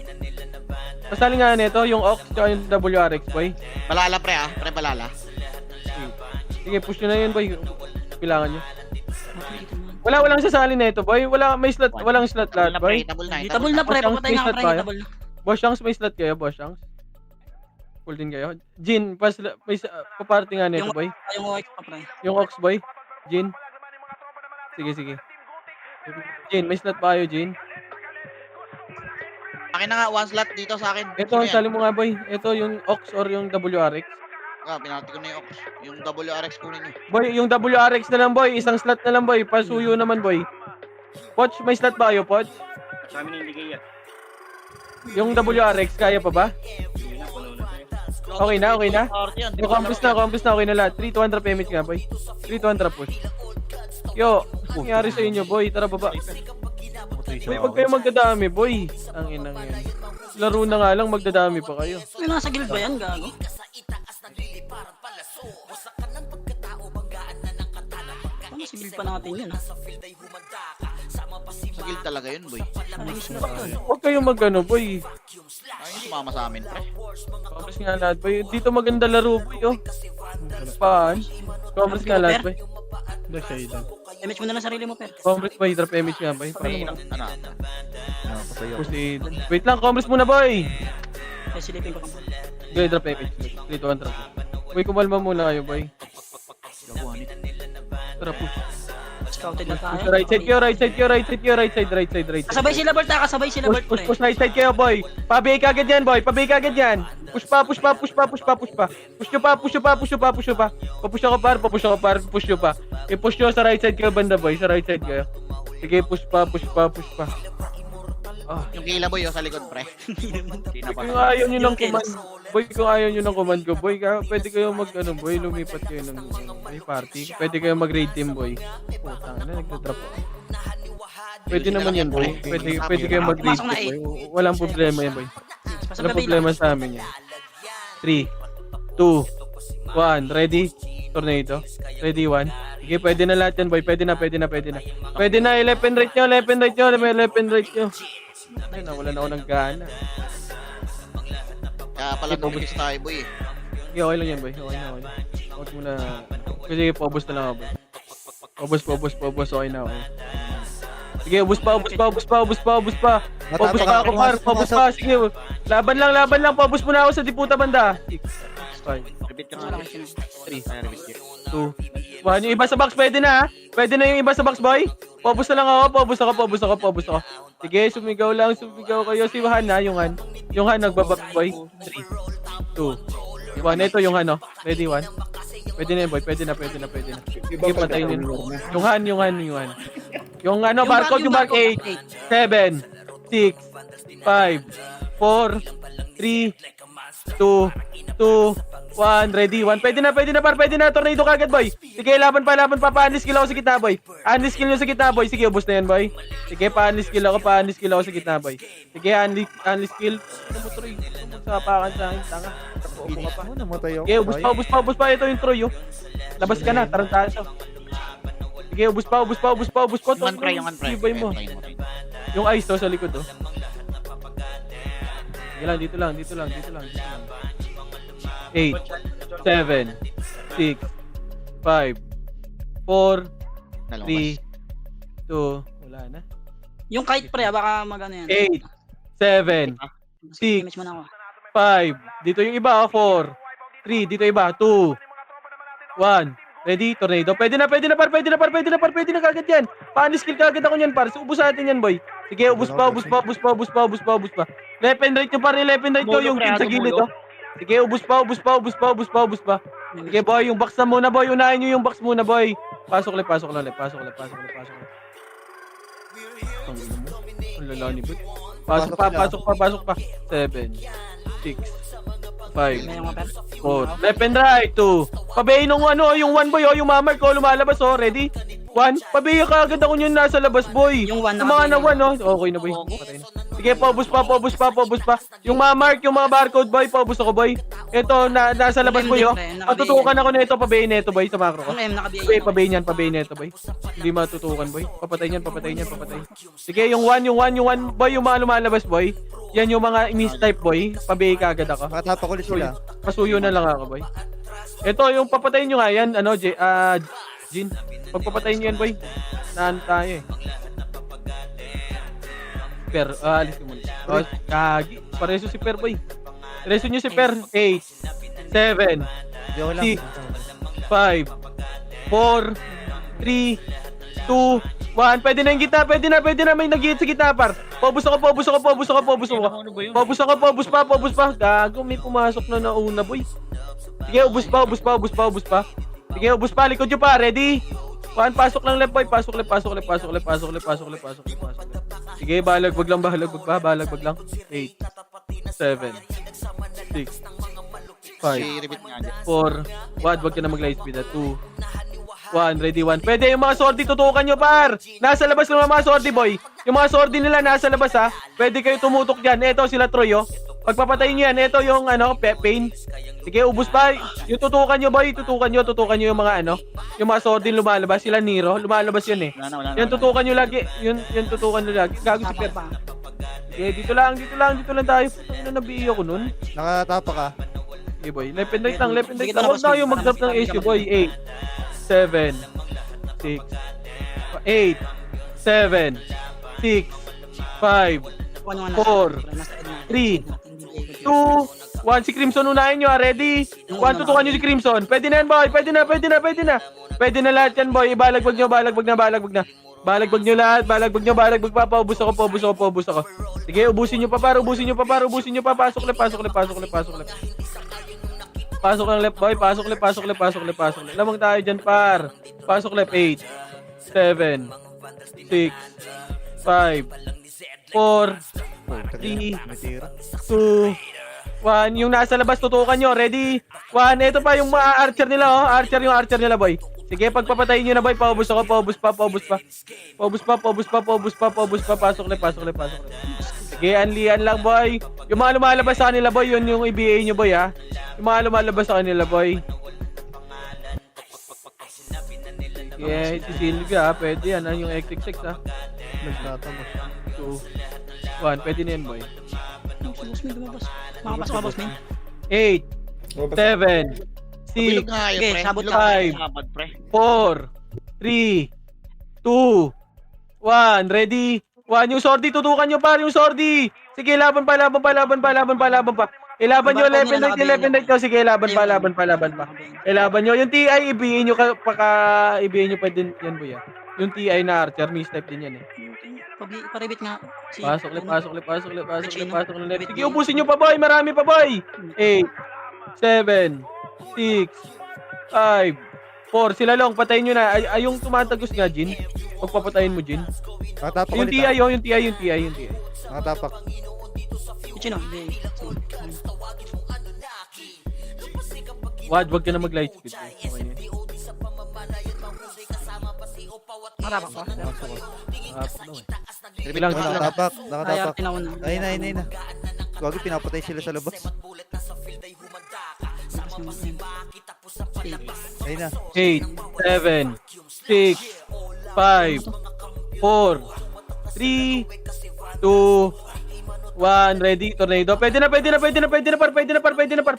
Pasali nga nito, yung Ox tsaka yung WRX, boy. Balala pre ah. Pre balala. Sige, push nyo na yun, boy. Kailangan nyo. Walang sasali na ito, boy. Walang slot lahat, boy. Table na. Hitable na pre, Boss, papatay nga ang pre, space hitable na. Boss Shanks, may slot kayo, Boss Shanks? Full din kayo. Jin, paparty nga nito, boy. Yung OX pa pre. Yung Ox, boy. Jin. Sige. Jin, may slot pa kayo, Jin? Akin na nga, one slot dito sa akin. Ito, ang sali mo nga, boy. Ito, yung Ox or yung WRX. Pinati ko na yung Ox. Yung WRX kunin nyo. Boy, yung WRX na lang, boy. Isang slot na lang, boy. Pasuyo naman, boy. Poch, may slot ba kayo, Poch? Sa amin hindi kaya. Yung WRX, kaya pa ba? Hindi na, puno na tayo. Okay na. Party yan. Yung compass na, okay na lahat. 3-200 PMH nga, boy. 3-200 push. Yo, nangyari sa inyo, boy. Tara, baba. Boy, wag kayo magdadami, boy. Ang inang yan. Laro na nga lang, magdadami pa kayo. May nasa guild ba yan, gago? Ano sa guild pa natin yun, ha? Sa guild talaga yun, boy. Ano yung slot yun? Huwag kayo magano, boy. Ayun, sumama sa amin, pre. Compass nga lahat, boy. Dito maganda laro, boy, oh. Paan? Compass nga lahat, boy. Damage mo na lang sarili mo, per. Compass, boy. Drop MH nga, boy. Pre, Paano mo? ano? Proceed. Wait lang, compass muna, boy. Kaya silipin ko ka. Okay, drop MH. 3-200. Boy, kumalma muna kayo, boy. Tara, push. Scouted na tayo. Push, right side kayo, right side. Kasabay sila Bert, ha? Kasabay sila Bert, pre. Push, right side kayo, boy. Pabay ka agad yan, boy. Push pa. Push nyo pa. Papush ako par. Push nyo pa. I-push nyo sa right side kayo, banda, boy. Sa right side kayo. Sige, push pa. Yung kila, boy, sa likod, pre. Kung ayaw nyo ng command, boy, kung ayaw nyo ng command ko, boy, pwede kayo boy, lumipat kayo ng may party. Pwede kayo mag-raid team, boy. Putang ina, nagda-drop ako. Pwede naman yan, boy. Pwede kayo mag-raid team, boy. Walang problema yan, boy. Pasok Walang na problema sa amin yan. 3, 2, 1, ready? Tornado. Ready, 1. Okay, pwede na lahat yan, boy. Pwede na. Pwede na, left and right nyo. Ay, nawalan ako ng gana. Kaya pala tumigis tayo, boy. Okay, okay lang yan, boy. Okay na. Huwag mo na. Kasi paubos na lang ako, boy. Paubos. Okay na, okay. Sige, ubos pa. Paubos pa ako, par. Paubos pa. Sige, laban lang. Paubos mo na ako sa diputa banda. 6, 5, Repeat ka Wala nga. kasi na. 3, Repeat ka. 2, 1. Yung iba sa box, pwede na, ha? Pwede na yung iba sa box, boy. Paubos na lang ako. Paubos ako. Sige, sumigaw kayo. Si Han, ha? Yung Han, nagbabak, boy. 3, 2, 1. Ito yung Han, oh. Ready, 1. Pwede na yun, boy. Pwede na. Sige, patayin yun. Yung Han. Yung ano, barcode, yung mark 8, 7, 6, 5, 4, 3, 2, 1, ready, 1. Pwede na, tornado kagad, boy. Sige, laban pa, pa-unskill ako sa gitna, boy. Unskill nyo sa gitna, boy. Sige, ubos na yan, boy. Sige, pa-unskill ako sa gitna, boy. Sige, unskill. Tumutroy, tumusapakan sa akin, tanga. Tapupo ka pa. Namatay ako. Sige, ubos pa. Ito yung Troy, oh. Labas ka na, tarantado. Sige, ubos pa. Yung pre. Ibay mo. Yung ice, to, sa likod, oh. Dito lang. 8, 7, 6, 5, 4, 3, 2, wala na. Yung kite pre, baka magano yan. 8, 7, six, Damage mo na ako. 5, dito yung iba, 4, 3, dito iba, 2, 1, ready, tornado. Pwede na kagad yan. Pa-unskill kagad ako niyan, par. Ubus natin yan, boy. Sige, ubus pa. Left and right nyo, par. Yung team sa gilid, oh. Sige, ubus pa. Sige, boy, yung box na muna, boy. Unahin nyo yung box muna, boy. Pasok lang. Ang lala ni Bud. Pasok pa. 7, 6, 5, May mga per. 4. Left and right, 2. Pabayin nung yung 1, boy, yung mamark ko, lumalabas, ready? 1. Pabayin ka agad ako yun nasa labas, boy. Yung 1 Yung mga na 1, okay na, boy. Patay na. Sige, paubos pa. Yung mamark, yung mga barcode, boy, paubos ako, boy. Ito, nasa labas, boy, oh. Matutukan ako nito, pabayin nito, boy, sa macro ko. Yung M naka-BA. Pabayin nito, boy. Hindi matutukan, boy. Papatay niyan. Sige, yung 1, boy, yung mga lumalabas, boy. yan yung mga mistype boy, pabigay ka agad ako. Makatapak ulit sila. Pasuyo na lang ako boy. Ito yung papatayin nyo nga yan, ano, Jin. Pagpapatayin nyo yan boy, naan tayo eh. Per, alis ko muna. Oh, kagi, pareso si Per boy. Pareso nyo si Per, 8, 7, Di ako lang. 6, 5, 4, 3, 2, 1. Pwede na yung gitna, pwede na. May nag-hit sa gitna, par. Pobus ako. Pobus pa. Gago, may pumasok na nauna, boy. Sige, ubus pa. Sige, ubus pa. Likod nyo pa, ready? 1, pasok lang left, boy. Pasok left. Sige, balagbag lang. 8, 7, 6, 5, Si Ribit nga dyan. 4, wag ka na mag-light speed. 2, 1, ready, 1. Pwede yung mga sordi, tutukan nyo, par. Nasa labas lang mga sordi, boy. Yung mga sordi nila nasa labas, ha. Pwede kayo tumutok dyan. Eto, sila Troy, oh. Pagpapatayin nyo yan, eto yung, pain. Sige, ubus pa. Yung tutukan nyo, boy. Tutukan nyo yung mga, yung mga sordi lumalabas. Sila Nero, lumalabas yan, eh. Wala na. Yan, tutukan nyo lagi. Yun tutukan nyo lagi. Gago si Per. Okay, dito lang tayo. Ano nabiyo ko nun? Nakatapak ka. Okay, boy. Left and right lang. Sige, Huwag na yung mag-drop ng talabas issue, ka. boy. 8, 7, 6, 8, 7, 6, 5, 4, 3, 2, 1. Si Crimson unahin nyo, ready? 1, tutukan nyo si Crimson. Pwede na yan, boy. Pwede na. Pwede na lahat yan, boy. Balagbag na. Balagbag nyo lahat. Balagbag pa. Paubos ako. Sige, ubusin nyo pa, par. Pasok left. Pasok lang left, boy. Pasok left. Lamang tayo dyan, par. Pasok left. 8, 7, 6, 5, 4, 3, May tira. 2, 1. Yung nasa labas, tutukan nyo. Ready? 1. Ito pa yung mga archer nila, oh. Yung archer nila, boy. Sige, pagpapatayin nyo na, boy. Paubos pa. Pasok left. Sige, anlian lang, boy. Yung mga lumalabas sa kanila, boy, yun yung IBA nyo, boy, ha. Yung mga lumalabas sa kanila, boy. Sige, si Sylvia, ha. Pwede yan, ha. Yung XXX, ha. Nagtatamos. 2, 1. Pwede na yan, boy. Makapas ka, boss, man. 8, 7, 6, Bilog nga kayo, Okay, pre. sabot Bilog ka. nga. 5, Sabot, pre. 4, 3, 2, 1. Ready? 1. Yung sordi, tutukan nyo, par. Yung sordi. Sige, laban pa. Ilaban nyo, left and right nyo. Sige, laban pa. Ilaban nyo. Yung TI, ibihin nyo, ibihin nyo pa din yan, boy. Yung TI na archer, mistype din yan, eh. Paribit nga. Pasok left. Sige, ubusin nyo pa, boy. Marami pa, boy. 8, 7, 6, 5, 4. Sila long, patayin nyo na. Ay, yung tumatagos nga, Jin. Pagpapatayin mo, Jin. Nakatapak Yung ulit. TI, yung TI. Nakatapak. Chino. Wag ka na mag-light speed. Okay na yan. Marapa ko. Bilang Oh, nakatapak. Kaya tinauna. Ayun na. Wag, pinapatay sila sa labas. Ayun na. 8, 7, 6, 5, 4, 3, 2, 1. Ready, tornado. Pwede na, par.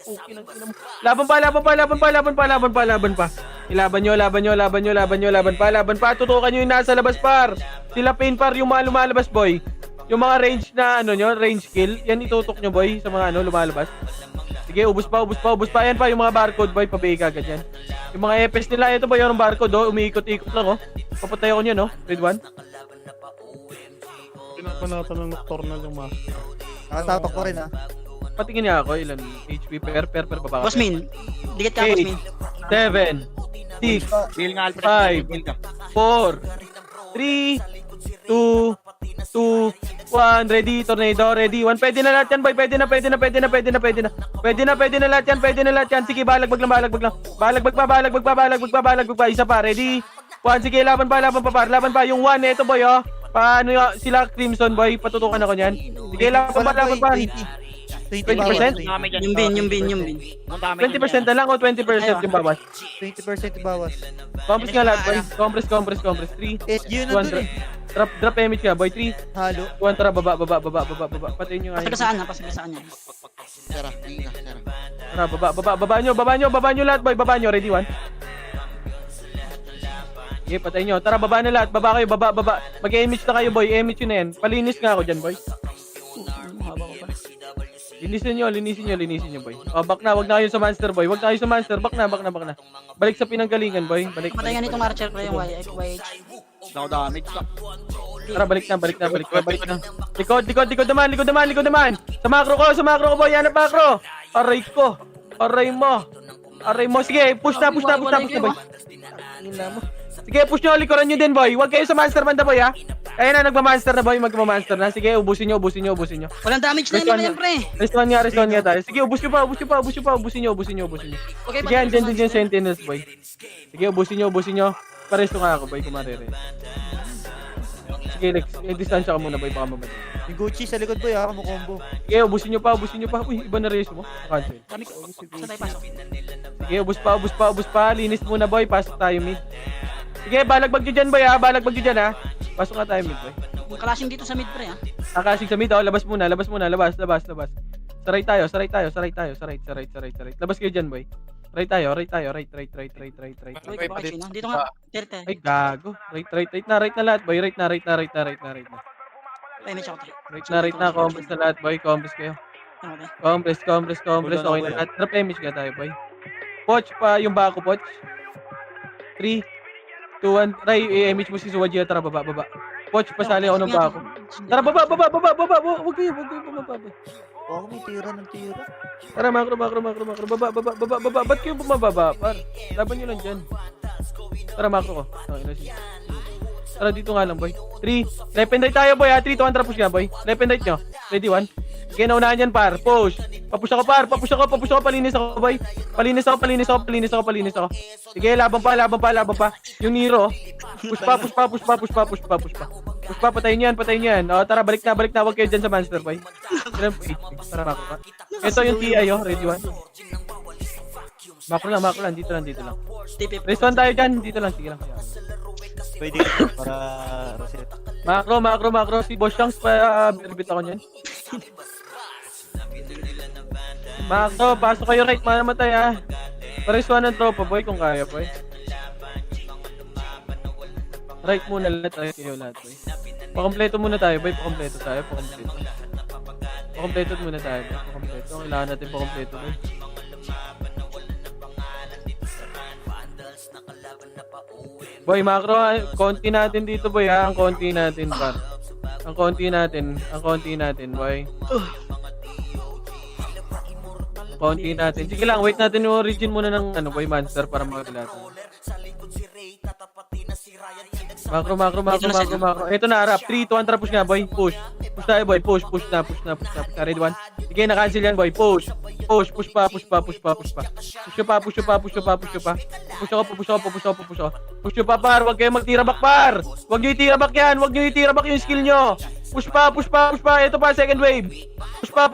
Pukin ang ina mo. Laban pa. Ilaban pa. Tutukan nyo yung nasa labas, par. Sila pain, par. Yung mga lumalabas, boy. Yung mga range na, range kill. Yan itutok nyo, boy, sa mga, lumalabas. Sige, ubus pa. Yan pa, yung mga barcode, boy. Pabigay agad yan. Yung mga EPS nila, ito ba yung barcode, oh. Umiikot-ikot lang, oh. Papatay ako niyan, oh. Red 1. Pinapanatan ng nocturnal yung master. Nakatapak ko rin, ha. Patingin niya ako, ilan HP per baba. Boss Min. Dikit ka, Boss Min. 7, 6, Bill nga, Alfred. 5, Bill ka. 4, 3, 2, 1. Ready, tornado, ready. 1. Pwede na lahat yan, boy. Pwede na lahat yan. Sige, balagbag lang. Balagbag pa. Isa pa, ready. 1. Sige, laban pa, par. Laban pa. Yung 1, eto, boy, oh. Paano sila Crimson, boy? Patutukan ako niyan. Sige, laban pa. 20 20%? Yung bin. 20% na lang o 20% yung bawas? 20% bawas. Compress nga lahat, boy. Compress. 3, SG yun 200. nandun eh. Drop image ka, boy. 3, Halo. 2, 1, tara, baba. Patayin nyo nga yun. Pasagasaan na, pasagasaan niya. Sara, tingin ka, Sara. Tara, baba nyo, lahat, boy. Baba nyo, ready, 1. Okay, patayin nyo. Tara, baba na lahat. Baba kayo, baba. Mag-image na kayo, boy. Image yun na yan. Palinis nga ako dyan, boy. Haba ko pa. Linisin nyo, boy. O, back na. Wag na kayo sa monster, boy. Back na. Balik sa pinanggalingan, boy. Balik. Patay nga nitong archer pre yung YH. Ako damage ka. Tara, balik na. Likod naman. Sa macro ko, boy. Yan ang macro. Aray mo. Sige, push na, boy. Ina mo. Sige, push nyo, likuran nyo din, boy. Huwag kayo sa monster banda, boy, ha. Kaya na, nagma-monster na, boy. Magma-monster na. Sige, ubusin nyo. Walang damage na yun pre. Restone nga tayo. Sige, ubusin nyo pa. Ubusin nyo. Okay, Sige, andyan din yung sentinels, boy. Sige, ubusin nyo. Paresto nga ako, boy, kung marere. Sige, Lex. Distansya ka muna, boy. Baka mamatay. Yung Gucci sa likod boy ha, kumukombo. Sige, ubusin nyo pa. Uy, iba na reso mo. Cancel. Dami ko. Saan tayo pasok? Sige, ubus pa. Linis muna, boy. Pasok tayo mid. Sige, balagbag nyo dyan, boy, ha. Pasok nga tayo mid, boy. Yung clashing dito sa mid pre ha. Akasig sa mid, oh. Labas muna. Labas. Saray tayo. Labas kayo dyan, boy. Right tayo. Right. Uy, baka China. Dito nga. Terte. Ay, gago. Right na lahat, boy. Right na. Image ako pre. Right na. Compress na lahat, boy. Compress kayo. Okay. Compress. Okay na lahat. Drop image ka tayo, boy. Poch pa yung bako, Poch. 3, 2, 1. Ray, i-image mo si Suwaji. Tara, baba. Poch, pasali ako ng bako. Tara, baba. Huwag kayo bumaba. Ako may tira. Tara, macro. Baba. Ba't kayo bumababa, par? Laban nyo lang dyan. Tara, macro ko. Tara, dito nga lang, boy. 3. Left and right tayo, boy, ha. 3, 2, 1, tara, push nga, boy. Left and right nyo. Ready, 1. Sige, naunahan yan, par. Push. Papush ako, par. Palinis ako, boy. Palinis ako. Sige, laban pa. Yung Nero. Push pa. Patayin yan. O, tara, balik na. Huwag kayo dyan sa monster, boy. Tara, macro ka. Ito yung TI, oh. Ready, 1. Macro lang. Dito lang. TP. Respawn tayo dyan. Dito lang. Sige lang. Pwede para reset. Macro. Si Boss Shanks pa birbit ako niyan. Macro, pasok kayo right. Manamatay, ha. Pareswan ng tropa, boy, kung kaya, boy. Right muna lahat. Kayo lahat, boy. Pakompleto muna tayo, boy. Pakompleto. Muna tayo, boy. Kailangan natin pakompleto, boy. Boy, macro, konti natin dito, boy, ha. Ang konti natin, par. Ang konti natin, boy. Konti natin. Sige lang, wait natin yung origin muna ng boy, monster para makakilata. Macro. Ito na, harap. 3, 2, 1, tara, push nga, boy. Push tayo, boy. Push na. Ready, 1. Sige, na-cancel yan, boy. Push pa. Push pa, par. Huwag kayong magtira back, par. Huwag nyo itira back yan. Huwag nyo itira back yung skill nyo. Push pa. Ito pa, second wave. Push pa.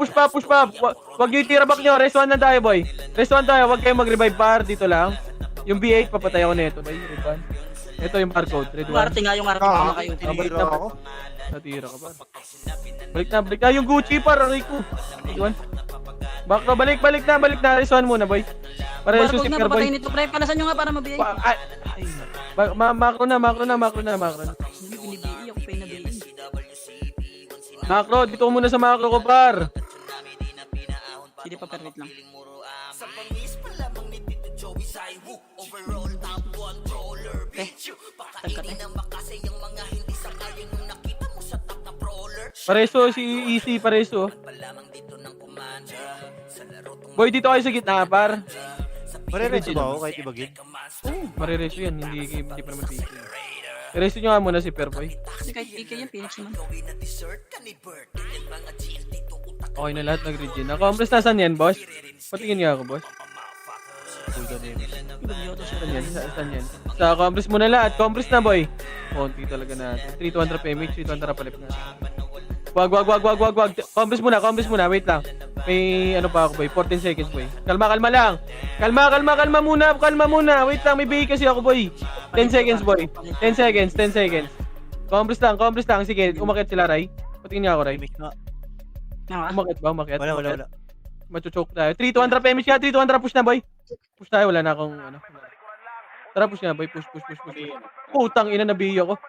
Huwag nyo itira back nyo. Rest 1 na tayo, boy. Huwag kayong mag-revive, par. Dito lang. Yung B8, papatay ako nito, boy. Ito yung barcode. Ready, 1. Arte nga yung arte ko kayo. Balik na ako. Natira ka, par. Balik na. Yung Gucci, par. Aray ko. Ready, 1. Balik na. Rest 1 muna, boy. Para yung Barcode susip na, car, boy. papatay nito pre. Palasan nyo nga para mabiyay. Macro na. Hindi binibiyay ako pa yung nabiyay. Macro, dito ko muna sa macro ko, par. Hindi pa permit lang. Tagkat eh. Pareso si Easy, pareso. Boy, dito kayo sa gitna, par. Marireso ba ako kahit ibagin? Marireso yan, hindi pa naman PK. Reso nyo nga muna si Perboy. Kasi kahit PK yan, Phoenix naman. Okay na lahat, nag-regen. Compress nasan yan, boss? Patingin nga ako, boss. Saan yan? Sa compress muna lahat. Compress na, boy. Konti talaga natin. 3 to 1 PMH, 3 to 1 palip na. Wag. Compress muna. Wait lang. May ano pa ako, boy. 14 seconds, boy. Kalma lang. Kalma muna. Wait lang, may bigay kasi ako, boy. 10 seconds, boy. 10 seconds. Combres lang. Sige, umakyat sila, Ray. Patingin niya ako, Ray. Mix na. Umakyat ba? Umakyat? Wala. Machuchoke tayo. 3-200 PMH ka. 3-200 push na, boy. Push tayo. Wala na akong ano. Tara, push na, boy. Push. Putang ina, nabiyo ko.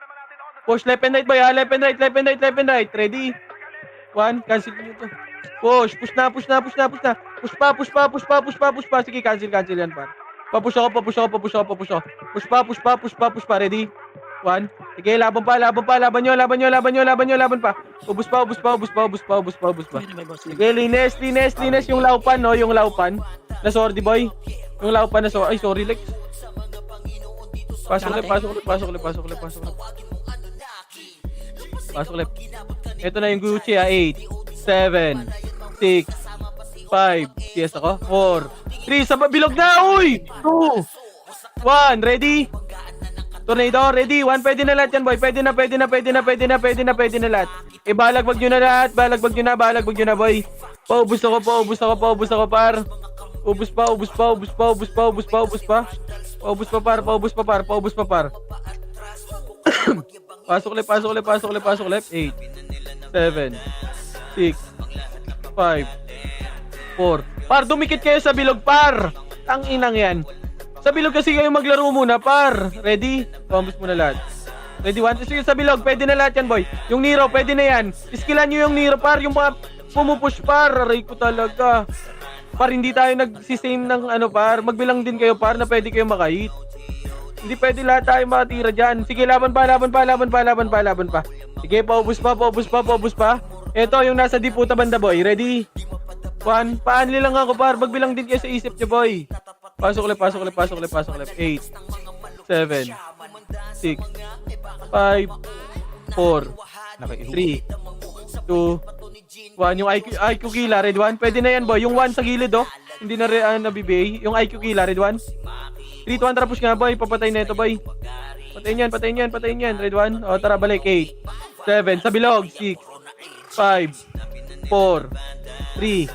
Push left and right, boy. Left and right. Ready? 1. Cancel nyo to. Push na. Push pa. Sige, cancel yan, par. Papush ako. Push pa. Ready? 1. Sige, laban nyo pa. Ubus pa. Pwede ba, boss? Sige, linis yung laupan, no? Yung laupan. Na sorry, boy. Yung laupan na sorry. Ay, sorry, Lex. Pasok ulit. Ito na yung Gucci, 8, 7, 6, 5. Yes ako. 4, 3, sa bilog na, uy! 2, 1, ready? Tornado, ready? 1, pwede na lahat yan, boy. Pwede na lahat. Balagbag nyo na lahat. Balagbag nyo na, boy. Paubos ako, par. Ubus pa, par. Pasok ulit. 8, 7, 6, 5, 4. Par, dumikit kayo sa bilog, par. Tanginang yan. Sa bilog kasi kayo maglaro muna, par. Ready? Combos muna lahat. Ready, 1. Sige, sa bilog, pwede na lahat yan, boy. Yung Nero, pwede na yan. Skillan nyo yung Nero, par. Yung mga pumupush, par. Aray ko talaga. Par, hindi tayo nagsisame ng ano, par. Magbilang din kayo, par, na pwede kayo makahit. Hindi pwede lahat tayo makatira dyan. Sige, laban pa. Sige, paubos pa. Ito, yung nasa diputa banda, boy. Ready? 1. Paanli lang ako, par. Magbilang din kayo sa isip nyo, boy. Pasok ulit. 8, 7, 6, 5, 4, 3, 2, 1. Yung IQ killer, red 1. Pwede na yan, boy. Yung 1 sa gilid, oh. Hindi na nabibigay. Yung IQ killer, red 1. 3-200 push nga, boy. Papatay na ito, boy. Patayin yan. Red 1. O, tara, balik. 8, 7. Sa bilog. 6, 5, 4, 3,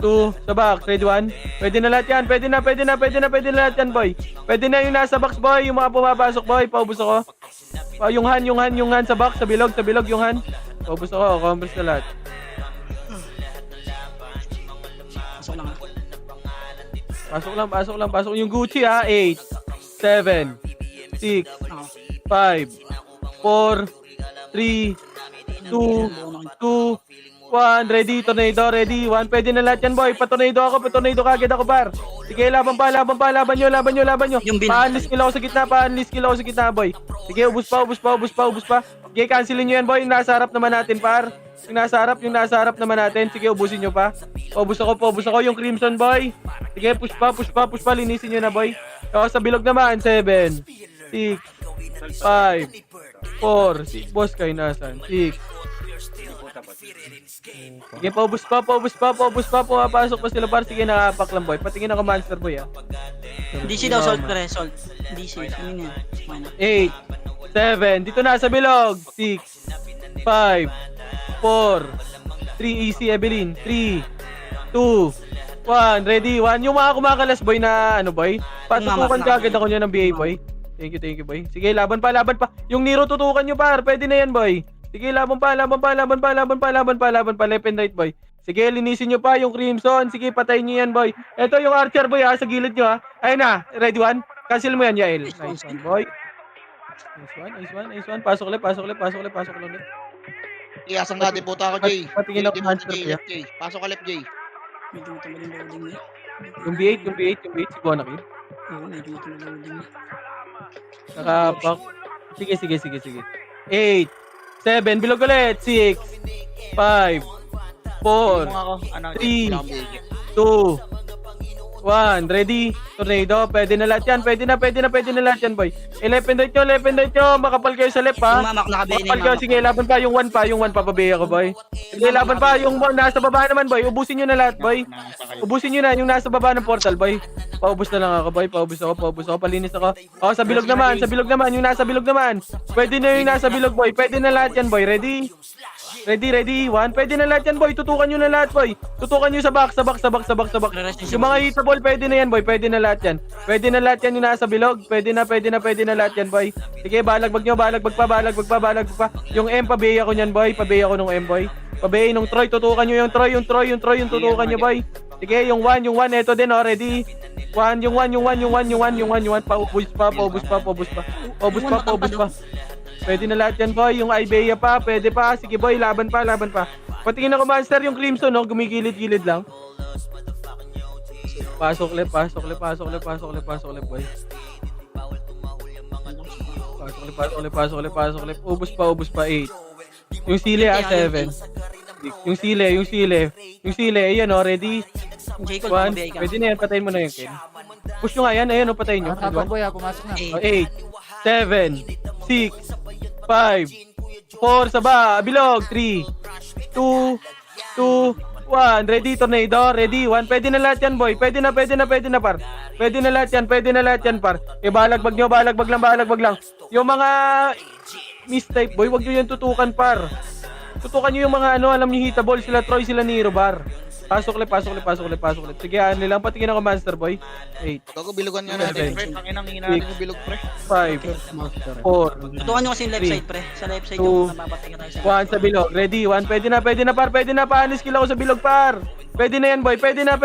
2, sa box. Red 1. Pwede na lahat yan. Pwede na lahat yan, boy. Pwede na yung nasa box, boy. Yung mga pumapasok, boy. Paubos ako. Yung Han sa box. Sa bilog, yung Han. Paubos ako. Combos na lahat. Pasok lang. Yung Gucci, ha. 8, 7, 6, 5, 4, 3, 2, 1. Ready, tornado, ready. 1, pwede na lahat yan, boy. Patornado kagad ako, par. Sige, laban nyo. Yung Paanlis kill ako sa gitna, boy. Sige, ubus pa. Sige, cancelin nyo yan, boy. Yung nasa harap naman natin, par. Yung nasa harap naman natin. Sige, ubusin nyo pa. Paubos ako. Yung Crimson, boy. Sige, push pa. Linisin nyo na, boy. O, sa bilog naman, 7, 6, 5, 4, boss kayo nasan. 6. Sige, paubos pa. Pumapasok pa sila, par. Sige, nakapak lang, boy. Patingin ako, monster, boy, ha. DC daw, salt, pre. Salt. DC. Ano yan? 8, 7. Dito na, sa bilog. 6, 5, 4, 3, easy, Evelyn. 3, 2, 1. Ready, 1. Yung mga kumakalas, boy, na ano, boy. Patutukan ka agad ako nyo ng BA, boy. Thank you, boy. Sige, laban pa. Yung Nero, tutukan nyo, par. Pwede na yan, boy. Sige, laban pa. Left and right, boy. Sige, linisin nyo pa yung Crimson. Sige, patayin nyo yan, boy. Ito yung Archer, boy, ha. Sa gilid nyo, ha. Ayun na. Ready, 1. Cancel mo yan, Yael. Nice one, boy. Nice one. Pasok ulit. Iasang natin puta ako, Jay. Patingin ako, monster, Jay, boy, ha. Jay. Pasok ka left, Jay. Medyo matagal yung loading niya. Yung B8, si Bonaki. Oo, medyo matagal yung loading niya. Nakapak. Sige. 8, 7, bilog ulit. 6, 5, 4, 3, 2, 1. Ready? Tornado. Pwede na lahat yan. Pwede na lahat yan, boy. Left and right nyo. Makapal kayo sa left, ha. Yung mamak nakabili Makapal kayo. Sige, laban pa. Yung 1 pa. Pabaya ko, boy. Sige, laban pa. Yung nasa baba naman, boy. Ubusin nyo na lahat, boy. Ubusin nyo na. Yung nasa baba ng portal, boy. Paubos na lang ako, boy. Paubos ako. Palinis ako. O, sa bilog naman. Yung nasa bilog naman. Pwede na yung nasa bilog, boy. Pwede na lahat yan, boy. Ready? Ready. 1. Pwede na lahat yan, boy. Tutukan nyo na lahat, boy. Tutukan nyo sa box. Yung mga hitable, pwede na yan, boy. Pwede na lahat yan. Pwede na lahat yan yung nasa bilog. Pwede na lahat yan, boy. Sige, balagbag nyo, balagbag pa. Yung M, pabaya ko nyan, boy. Pabaya ko nung M, boy. Pabaya nung Troy. Tutukan nyo yung Troy, yung tutukan nyo, boy. Sige, yung 1, eto din, oh, ready. 1, yung 1. Paubos pa. Pwede na lahat yan, boy. Yung Ibea pa, pwede pa. Sige, boy, laban pa. Patingin ako, Monster, yung Crimson, no? Gumigilid-gilid lang. Pasok ulit, boy. Pasok ulit. Ubus pa, 8. Yung sili, 7. Yung sili, ayan, oh, ready. Jacob, 1, mabiyay ka. pwede na yan, patayin mo na yan, Ken. Push nyo nga yan, ayan, oh, patayin nyo. Tapang boy, pumasok na. 8. 8, 7, 6, 5, 4, saba, bilog, 3, 2, 1, ready, tornado, ready, 1, pwede na lahat yan, boy, pwede na, par. Pwede na lahat yan, par. Balagbag nyo, balagbag lang. Yung mga mistype, boy, wag nyo yan tutukan, par. Tutukan nyo yung mga alam nyo hitable, sila Troy, sila Nero, bar. Pasok ulit. Sige, nilang patingin ako, Monster, boy. 8, Gago, bilugan nyo natin, pre. Ang inang hina natin yung bilog, pre. 5, 4, Tutukan nyo kasi yung left side, pre. Sa left side 2, yung napapatay ka tayo sa 1 sa bilog. Ready? 1. Pwede na, par. Pwede na. Paanis kill ako sa bilog, par. Pwede na yan, boy. Pwede na.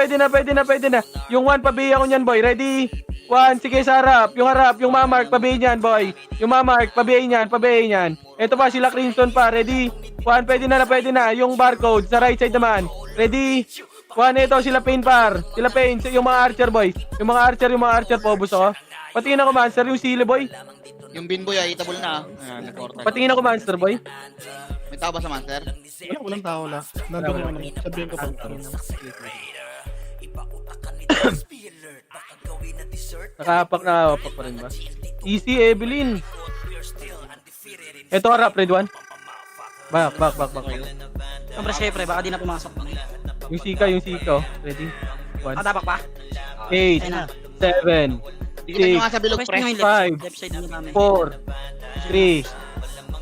Yung 1, pabiya ko niyan, boy. Ready? 1. Sige, sa harap. Yung mamark, pabiya niyan, boy. Yung mamark, pabiya niyan. Ito pa, sila Crimson pa. Ready? 1. Pwede na. Yung barcode, sa right side naman. Ready? 1. Ito, sila Pain, par. Sila Pain. Yung mga archer, boy. Yung mga archer, pobos ako. Patingin ako, Monster. Yung sili, boy. Yung bin boy, hitable na. Ayan, nag-orta. Patingin ako, Monster, boy. May tao ba sa Monster? Walang tao lang. Nandun yung ano. Sabihin ko pag ano. Nakapak pa rin ba? Easy, Evelyn. Ito, harap, red 1. Back. Siyempre, syempre, baka di na pumasok. Yung sika, oh. Ready? 1, Tapak pa. 8, 7, Tignan nyo nga sa bilog, Pwes pre. nyo yung Five. left side nyo namin. 4, 3,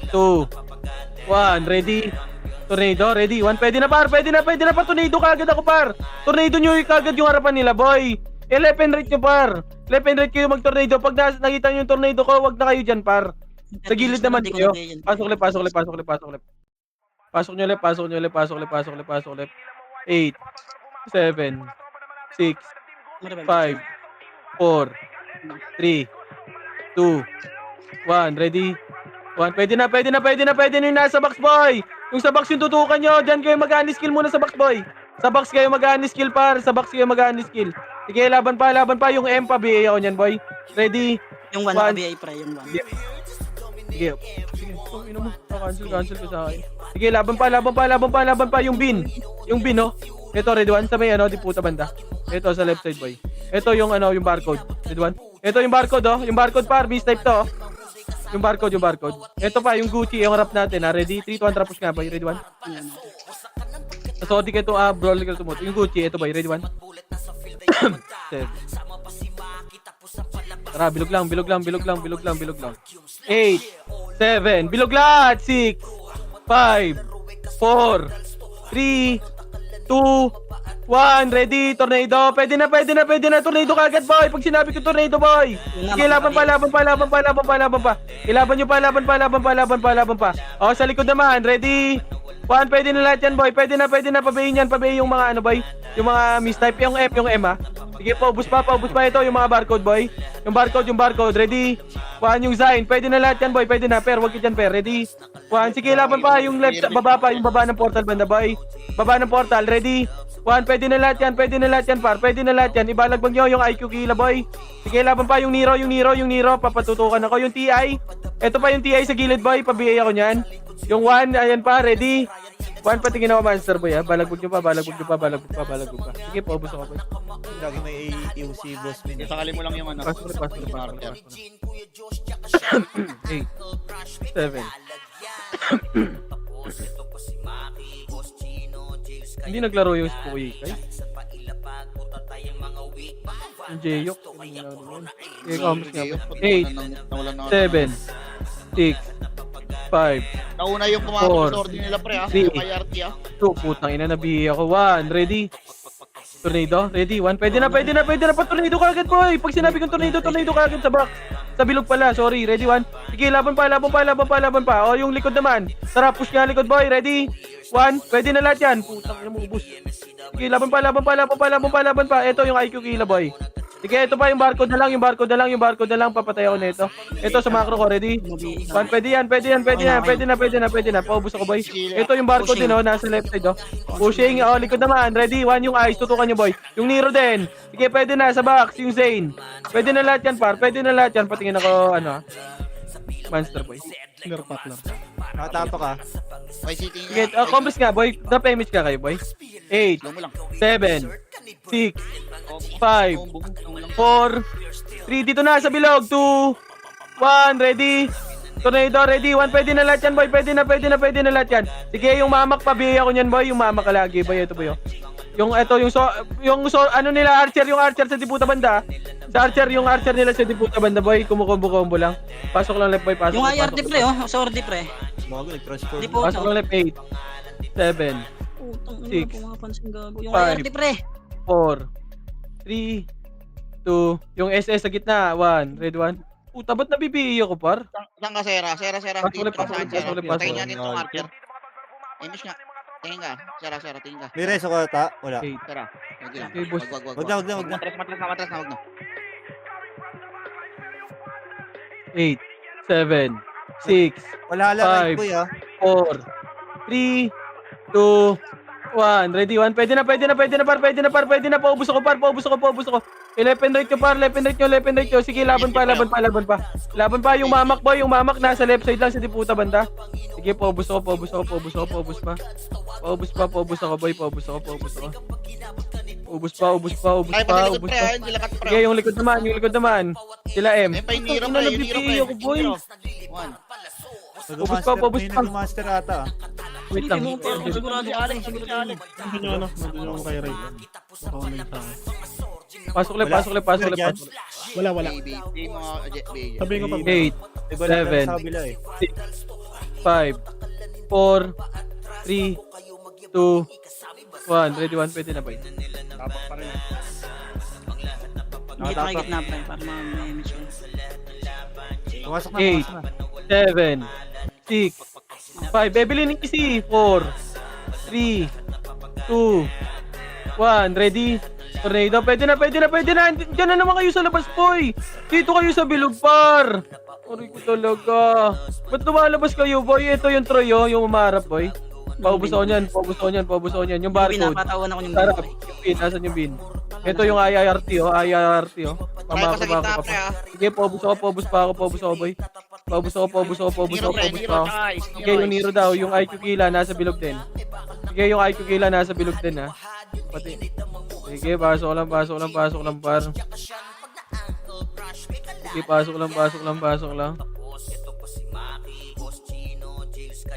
2, 1. Ready? Tornado, ready? 1. Pwede na, par. Tornado kagad ako, par. Tornado nyo kagad yung harapan nila, boy. Left and right nyo, par. Left and right kayo mag-tornado. Pag nakita nyo yung tornado ko, wag na kayo dyan, par. Sa gilid naman kayo. Pasok ulit. Pasok nyo ulit. 8, 7, 6, 5, 4, 3, 2, 1. Ready? 1. Pwede na yung nasa box, boy. Yung sa box yung tutukan nyo. Diyan kayo mag-ani skill muna sa box, boy. Sa box kayo mag-ani skill, par. Sige, laban pa. Yung M pa, BA ako nyan, boy. Ready? Yung 1 One. BI, pre. Yung 1. Sige. Oh, ino mo. Cancel ko sa akin. Sige, laban pa. Yung bin, oh. Ito, red 1 sa may di puta banda. Ito sa left side, boy. Ito yung yung barcode. Red 1. Ito yung barcode, oh. Yung barcode, par. Beast type to, oh. Yung barcode. Ito pa, yung Gucci, yung harap natin, ha. Ready? 3, 2, 1, trapos nga, boy. Red 1. So, di ka ito, brawl ka ito mo. Yung Gucci, ito, boy. Red 1. Tara, bilog lang. 8, 7, bilog lahat. 6, 5, 4, 3, 2, 1. Ready? Tornado. Pwede na. Tornado kagad, boy. Pag sinabi ko tornado, boy. Sige, laban pa. Ilaban nyo pa. O, sa likod naman. Ready? 1. Pwede na lahat yan, boy. Pwede na. Pabayin yan. Pabayin yung mga boy. Yung mga mistype. Yung F, yung M, ha. Sige, paubos pa. Ito, yung mga barcode, boy. Yung barcode. Ready? 1. Yung Zain. Pwede na lahat yan, boy. Pwede na. Per, wag yan, per. Ready? 1. Sige, laban pa. Yung left, baba pa. Yung baba ng portal banda, boy. Baba ng portal. Ready? 1. Pwede na lahat yan, par. Pwede na lahat yan. Ibalagbag nyo yung IQ kila, boy. Sige, laban pa. Yung Nero. Papatutukan ako. Yung TI. Ito pa yung TI sa gilid, boy. Pabiyay ako nyan. Yung 1. Ayan pa. Ready? 1. Patingin ako, Monster, boy, ha. Balagbag nyo pa. Sige, paubos ako, boy. Lagi may AUC boss min. Sakali mo lang yung ano. Pasok na. 8, 7. Hindi naglaro yung Spooky, guys. Yung Jayok. Sige, comments nga, boy. 8, 7, 6, 5, Nauna yung pumasok Four. sa order nila pre Three. Yung IRT 2, putang ina, nabihi ako. 1, ready? Tornado, ready? 1, pwede na. Pa tornado ka agad, boy. Pag sinabi kong tornado ka agad sa box. Sa bilog pala, sorry. Ready, 1. Sige, laban pa. O, yung likod naman. Tara, push nga likod, boy. Ready? 1, pwede na lahat yan. Putang ina mo, ubus. Sige, laban pa. Ito yung IQ kila, boy. Sige, ito pa yung barcode na lang. Papatay ako nito. Ito sa macro ko, ready? 1, pwede na. Paubos ako, boy. Ito yung barcode din, oh, nasa left side, oh. Pushing, oh, likod naman. Ready? 1 yung eyes, tutukan nyo, boy. Yung Nero din. Sige, pwede na, sa box, yung Zane. Pwede na lahat yan, par. Patingin ako, ano, monster, boy. Clear partner. Nakatapa ka. YCT Sige, compress nga, boy. Drop image ka kayo, boy. 8, Slow mo lang 7, 6, 5, 4, 3, dito na sa bilog. 2, 1, ready? Tornado, ready? 1, pwede na lahat yan, boy. Pwede na lahat yan. Sige, yung mamak pa, bigay ako niyan, boy. Yung mamak ka lagi, boy. Ito, boy, oh. Yung ano nila, yung archer sa diputa banda. Yung archer nila sa diputa banda, boy. Kumukombo-kombo lang. Pasok lang left, boy. Pasok. Yung IRT pre, oh. Sorry pre. Bago nag-transform. Di po, Pasok lang left, 8, 7, Putang ina, Six, pumapansin gago. Yung five. IRT pre. 4, 3, 2, yung SS sa gitna, 1, red 1. Puta, ba't nabibiyo ko, par? Saan ka Sera? Sera Pasok ulit, pasok ulit. Patayin yan itong Archer Emish nga Tingin ka Sera tingin ka May reso ka ta? Wala. Okay. Sera Huwag lang Okay, boss. Wag na. Matras na huwag na 8, 7, 6, Wala Five. right boy ah. 4, 3, 2, 1. Ready, 1. Pwede na, par. Paubos ako. Left and right nyo. Sige, laban pa. Yung mamak, boy. Yung mamak nasa left side lang sa diputa banda. Sige, paubos ako. Paubos ako, boy. Paubos ako. Ubos pa. Ay pati likod pre ha Hindi lakat pre Sige, yung likod naman. Sila M. Ayun pa yung Nero Ano pre na Yung Nero pre nabibiyo ko, boy. One Ubus pa. Master ata. Wait lang. Hindi mo pa ako sigurado alin. Nandun yung kay Ray. Naka-online sa akin. Pasok ulit. Wala. Baby Baby mo baby Sabihin ko pag 8, Iba lang Seven. sa kabila eh. 5, 4, 3, 2, 1. Ready, 1. Pwede na ba? Tapak pa rin. Hindi pa gitna pre para ma-image ko. Pumasok na. 7, 6, 5. Evelyn, easy. 4, 3, 2, 1. Ready? Tornado. Pwede na. Diyan na naman kayo sa labas, boy. Dito kayo sa bilog, par. Aray ko talaga. Ba't lumalabas kayo, boy? Ito yung Troy, oh. Yung umarap, boy. Paubos ako niyan. Yung barcode. Pinapatawan ako yung Sarap. Yung pin. Nasan yung pin? Ito yung IRT, oh. Maray pa sa gitna pre ha Sige, paubos ako, boy. Paubos ako. Sige, yung Nero daw, yung IQ kila, nasa bilog din. Ha? Pati. Sige, pasok lang, par. Sige, pasok lang.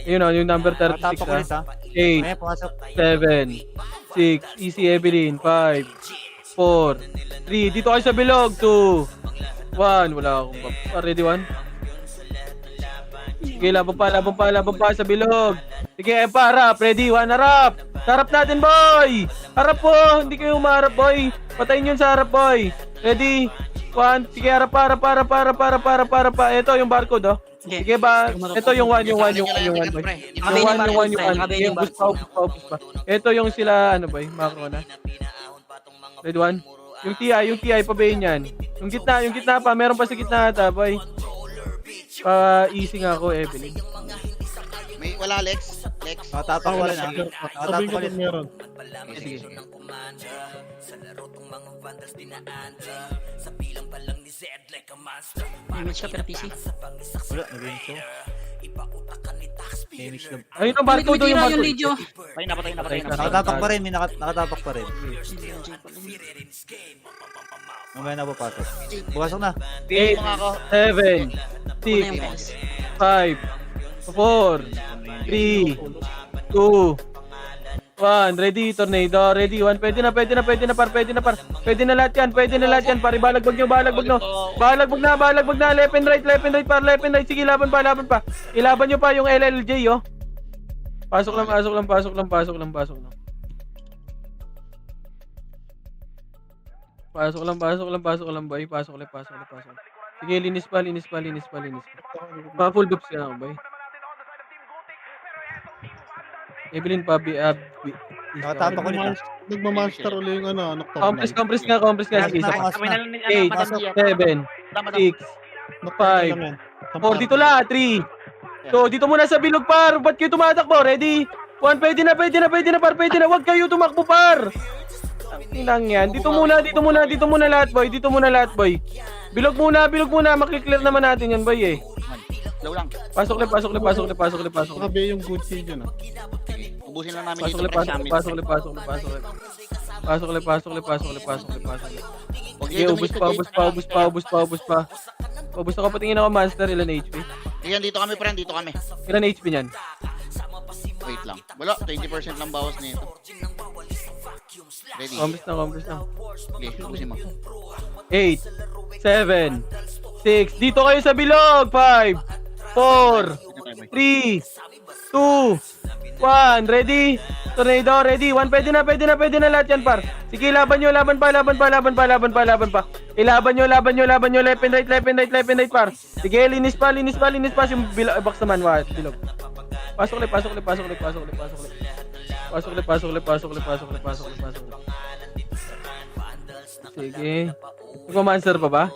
Yun o, yung number 36, Nakatapa ko ulit ha? ah. 8, May pumasok. 7, 6, easy Evelyn, 5, 4, 3, dito kayo sa bilog, 2, 1, wala akong ready, 1. Sige, laban pa sa bilog. Sige, harap, ready, 1, harap. Harap natin, boy. Harap po, hindi kayo umarap, boy. Patayin yun sa harap, boy. Ready, 1, sige, harap para. Ito yung barcode, oh. Sige ba, ito yung 1, boy. Yung 1. Sige, ubus pa. Ito yung sila, ano, boy, macro na. Ready, 1. Yung TI, pabayin yan. Yung gitna pa, meron pa sa gitna ata, boy. Easy nga ako, Evelyn. May wala Lex Nakatapa ko ulit ah. Sabihin Nakatapa ko ko ulit. pag meron. Sige. Image ka pero PC. Wala, naging show. Image na. Ayun ang barcode, yung Yung barcode. Lidio. Patay na Nakatapak pa rin, may nakatapak pa rin. Mamaya na papasok. Pumasok na. 8, 7, 6, 5, 4, 3, 2, 1, ready, tornado, ready, 1, pwede na, par, pwede na, par. Pwede na lahat yan, par, balagbag nyo, balagbag na, left and right, par, left and right, sige, laban pa. Ilaban nyo pa yung LLJ, oh. Pasok lang. Pasok lang, boy, pasok. Sige, linis pa. Full buffs ka na, boy. Evelyn, Nakatapak ulit ah. Nagmamonster ulit yung ano, nocturnal. compress nga. Sige, Pasok Kami na lang ni 8, Patang Gia. 7, 6, Nocturnal 5, lang yan. 4, dito la, 3. So, dito muna sa bilog, par. Ba't kayo tumatakbo? Ready? 1, pwede na, par. Pwede na. Huwag kayo tumakbo, par. Ang inang yan. Dito muna lahat, boy. Bilog muna. Makiklear naman natin yan, boy, eh. Slow lang. Pasok. Nakabi yung good seed yun ah. Ubusin lang namin dito. Pasok. Huwag Sige, dito ubus pa. Ubus ako, patingin ako, master. Ilan HP? Yan, dito kami, friend. Dito kami. Ilan HP niyan? Wait lang. Wala, 20% lang bawas nito. Ready? Compress na. Okay, ubusin mo. 8, 7, 6. Dito kayo sa bilog. 5, 4, 3, 2, 1. Ready? Tornado, ready. 1, pwede na lahat yan, par. Sige, laban nyo. Ilaban nyo. Left and right, par. Sige, linis pa. Yung box naman, bilog. Pasok ulit. Sige. Nagmamonster pa ba?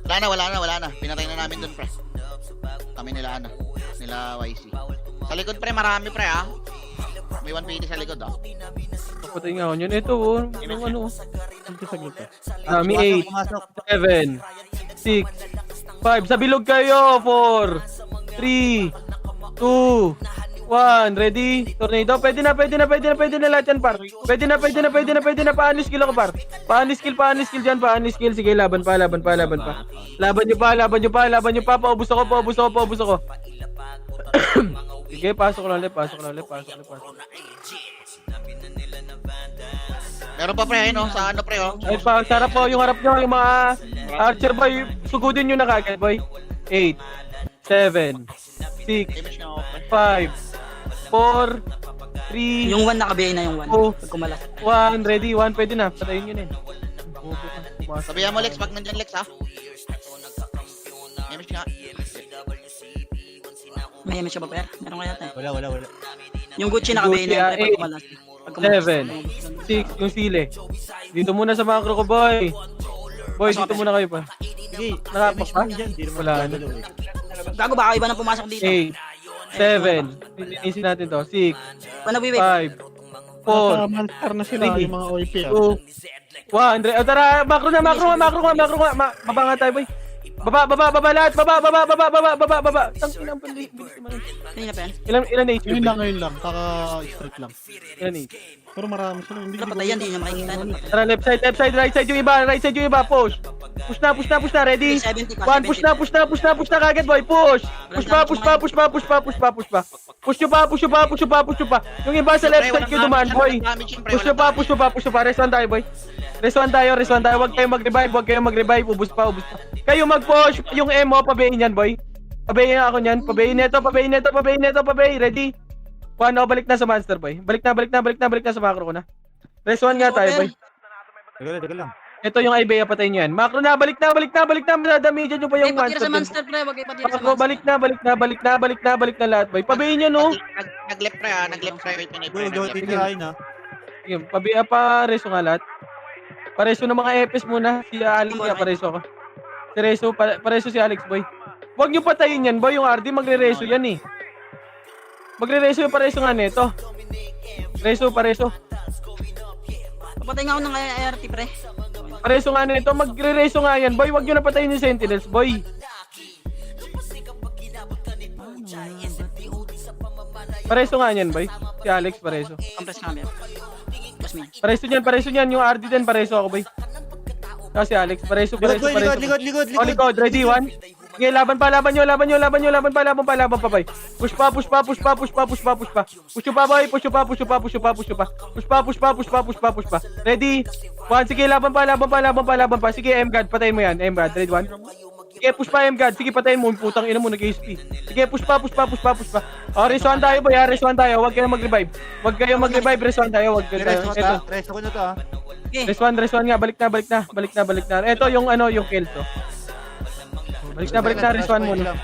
Wala na. Pinatay na namin dun, pre. Kami nila YC. Sa likod, pre, marami, pre, ha. May 180 sa likod, Kapatay nga ako yun. Ito, oh. Yung ano, oh. Dito sa gito. Dami, 8, Pumasok. 7, 6, 5. Sa bilog kayo. 4, 3, 2, 1. Ready? Tornado. Pwede na lahat yan, par. Pwede na. Paano skill ako, par. Paano skill dyan. Sige, laban pa. Laban nyo pa. Paubos ako. Sige, pasok lang ulit. Meron pa, pre, no? Sa ano, pre, oh. Ay, pa, sarap po yung harap nyo. Yung mga archer, boy. Sugudin nyo na kagad, boy. 8, 7, 6, Image nga ako, pre. 5, 4, 3, Yung 1 nakabihay na yung 1. Oh. Pag kumalas. 1, ready, 1, pwede na. Patayin yun eh. Sabihan mo, Lex, pag nandyan, Lex, ha? Image nga. May image siya ba, per? Meron kaya tayo. Wala. Yung Gucci nakabihay na Gucci, yun. Pag kumalas. 7, 6, yung sili. Dito muna sa macro ko, boy. Boy, dito muna kayo pa. Sige, Nakapak pa? Wala na. Gago baka iba nang pumasok dito. 8, 7, linisin natin to. 6, Paano wait? 5, 4, Monster na sila, Sige. yung mga OIP ah. 2, 1. Tara, macro nga. Baba nga tayo, boy. Baba lahat. Baba. Tangin ang pandi. Kanina pa yan. Ilan HP? Ngayon lang, kaka-strike lang. Ilan HP? Pero marami sila, hindi Wala patay yan, hindi niya makikita. Tara, left side, right side yung iba, push. Push na, ready? 70 pa, 1, push na kagad, boy, push pa. Push nyo pa. Yung iba sa left side kayo dumaan, boy. Push nyo pa. Rest one tayo, boy. Rest one tayo. Huwag kayong mag-revive. Ubus pa. Kayo mag-push. Yung emo, pabayin yan, boy. Pabayin ako yan. Pabayin neto. Ready? 1, balik na sa monster, boy. Balik na sa macro ko na. Rest one nga tayo, boy. Tagal lang. Ito yung Ibea, patayin nyo yan. Macro na, balik na. Madadamihan nyo pa yung Patira sa monster. monster, pre. Wag kayo patira sa Macro, monster. balik na lahat, boy. Pabayin nyo, no? Nag-left, pre, ha? Nag-left, pre. Wait, pre. Go, titirahin ha. Sige, pabia pa reso nga lahat. Pareso ng mga EPS muna. Si Alex nga, pareso ako. Pareso si Alex, boy. Huwag nyo patayin yan, boy. Yung RD, magre-reso yan, eh. Magre-reso yung pareso nga neto. Pareso. Papatay nga ako ng ART, pre. Pareso nga neto. Magre-reso nga yan, boy. Huwag nyo na patayin yung Sentinels, boy. Pareso nga yan, boy. Si Alex, pareso. Compress kami. Pass me. Pareso niyan. Yung RD din, pareso ako, boy. Kasi Alex, pareso. Likod. Likod, ready, 1. Sige, laban pa, laban pa, laban pa, boy. Push pa. Push nyo pa, boy. Push pa. Ready? 1, sige, laban pa. Sige, M-God, patayin mo yan. M-God, ready, 1. Sige, push pa, M-God. Sige, patayin mo. Putang ina mo, nag-HP. Sige, push pa. Oh, reswan tayo, boy, ha. Reswan tayo. Huwag kayong mag-revive. Reswan tayo. Ito. Rest ako na to, ah. Reswan nga. Balik na. Ito, yung yung kill to. Balik na, reswan muna.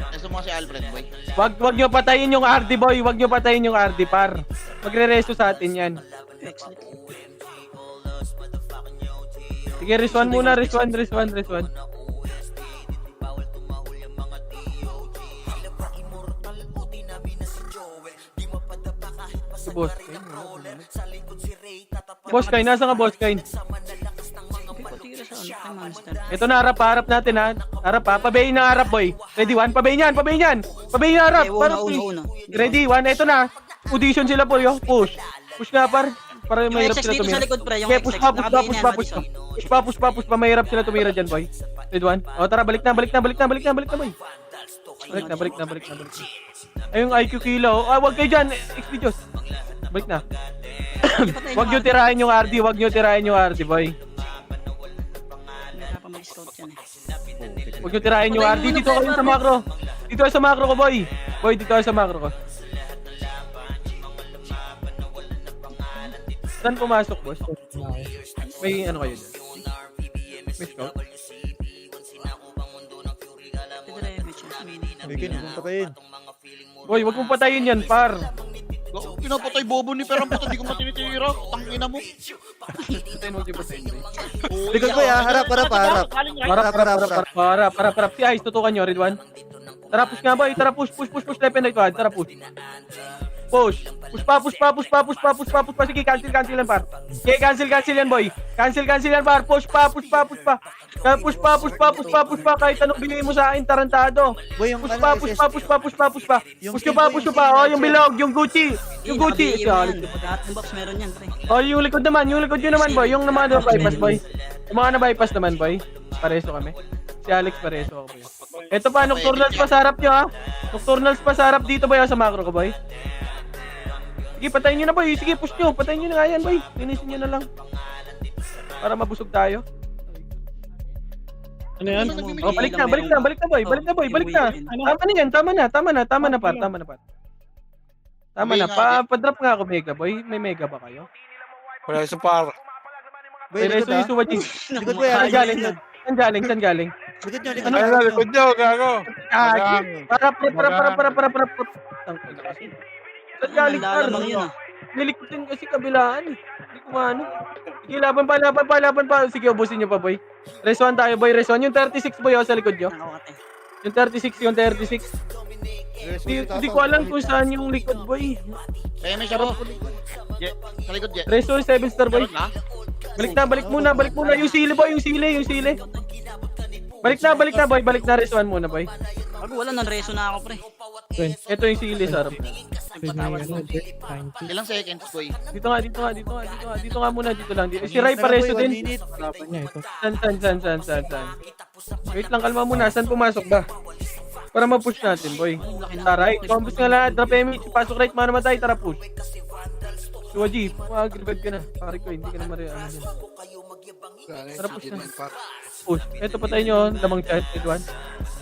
Gusto mo si Alfred, boy. Wag nyo patayin yung RD, boy. Wag nyo patayin yung RD, par. Magre-resto sa atin yan. Sige, reswan muna. Reswan. Si Boss Kain. Boss Kain, nasa nga Boss Kain? Hindi ko tira sa ano kay Monster. Ito na, harap natin, ha. Harap, ha. Pabayin na harap, boy. Ready, 1. Pabayin yan. Pabayin na harap. Okay, Para, una. ready, 1. Ito na. Audition sila, boy, oh. Push nga, par. Para Yung mahirap XX sila dito sa tumira. likod, pre. Yung Okay, XX. push pa. Nakabihin yan, Push pa. Mahirap sila tumira dyan, boy. Ready, 1. O, tara, balik na, boy. Balik na. Ay, yung IQ kilo. Ah, wag kayo dyan. XP Diyos. Balik na. Wag nyo tirahin yung RD, boy. Hindi pa mag-scout yan eh. Huwag nyo tirahin yung RD. Dito kayo sa macro. Dito kayo sa macro ko, boy. Boy, dito kayo sa macro ko. Saan pumasok, boss? May ano kayo dyan? May scout? Bikin, kung patayin. Boy, wag mong patayin yan, par. Pinapatay bobo ni Perang puto, di ko matinitira. Tangina mo. Patayin mo, di patayin. Likod ko, ah. Harap. Harap. Si Ice, tutukan nyo, Ridwan. Tara, push nga, boy. Tara, push. Left and right, tara, push. Push pa. Sige, cancel yan, par. Okay, cancel yan, boy. Cancel yan, par. Push pa. Kahit anong bilhin mo sa akin, tarantado. Boy, yung Push pa. Push pa. Oh, yung bilog, yung Gucci. Lahat ng box meron yan, pre. Oh, yung likod naman, boy. Yung naman na bypass, boy. Yung mga na-bypass naman, boy. Pareso kami. Si Alex pareso ako, boy. Ito pa, nocturnals pa sa harap nyo, ha. Nocturnals pa sa harap dito, boy, sa macro ko, boy. Sige, patayin nyo na, boy. Sige, push nyo. Patayin nyo na nga yan, boy. Linisin nyo na lang. Para mabusog tayo. Ano yan? Oh, balik na, boy. Tama na, par. Pa-drop nga ako, Mega, boy. May Mega ba kayo? Wala sa par. Boy, May likod, reso ah. yung suwaji. Likod ko, ah. Saan galing? Saan galing? Likod nyo. Ano? Likod nyo, gago. Ah, para. Saan galing, par? Lalamang yun, ah. Nilikutin kasi kabilaan. Hindi ko maano. Sige, laban pa. Sige, ubusin nyo pa, boy. Reswan tayo, boy. Yung 36, boy, sa likod nyo. Nakawate. Yung 36. Hindi ko alam kung saan yung likod, boy. Kaya may siya po. Sa likod, Jet. Reso 7 star, boy. Meron na? Balik muna. Yung sili, boy. Balik na, boy. Reswan muna, boy. Bago wala, non-reso na ako, pre. Ito yung sili sa harap. Ilang seconds, boy? Dito nga muna, dito lang. Si Rai pareso din. Harapan niya ito. Saan? Wait lang, kalma muna. Saan pumasok ba? Para ma-push natin, boy. Taray, combos nga lahat. Drop MH, pasok right, mana matay, tara push. Suwaji, mag-revive ka na. Pare ko, hindi ka na mariano dyan. Tara push na. Push. Eto, patay nyo, lamang chat, Edwan.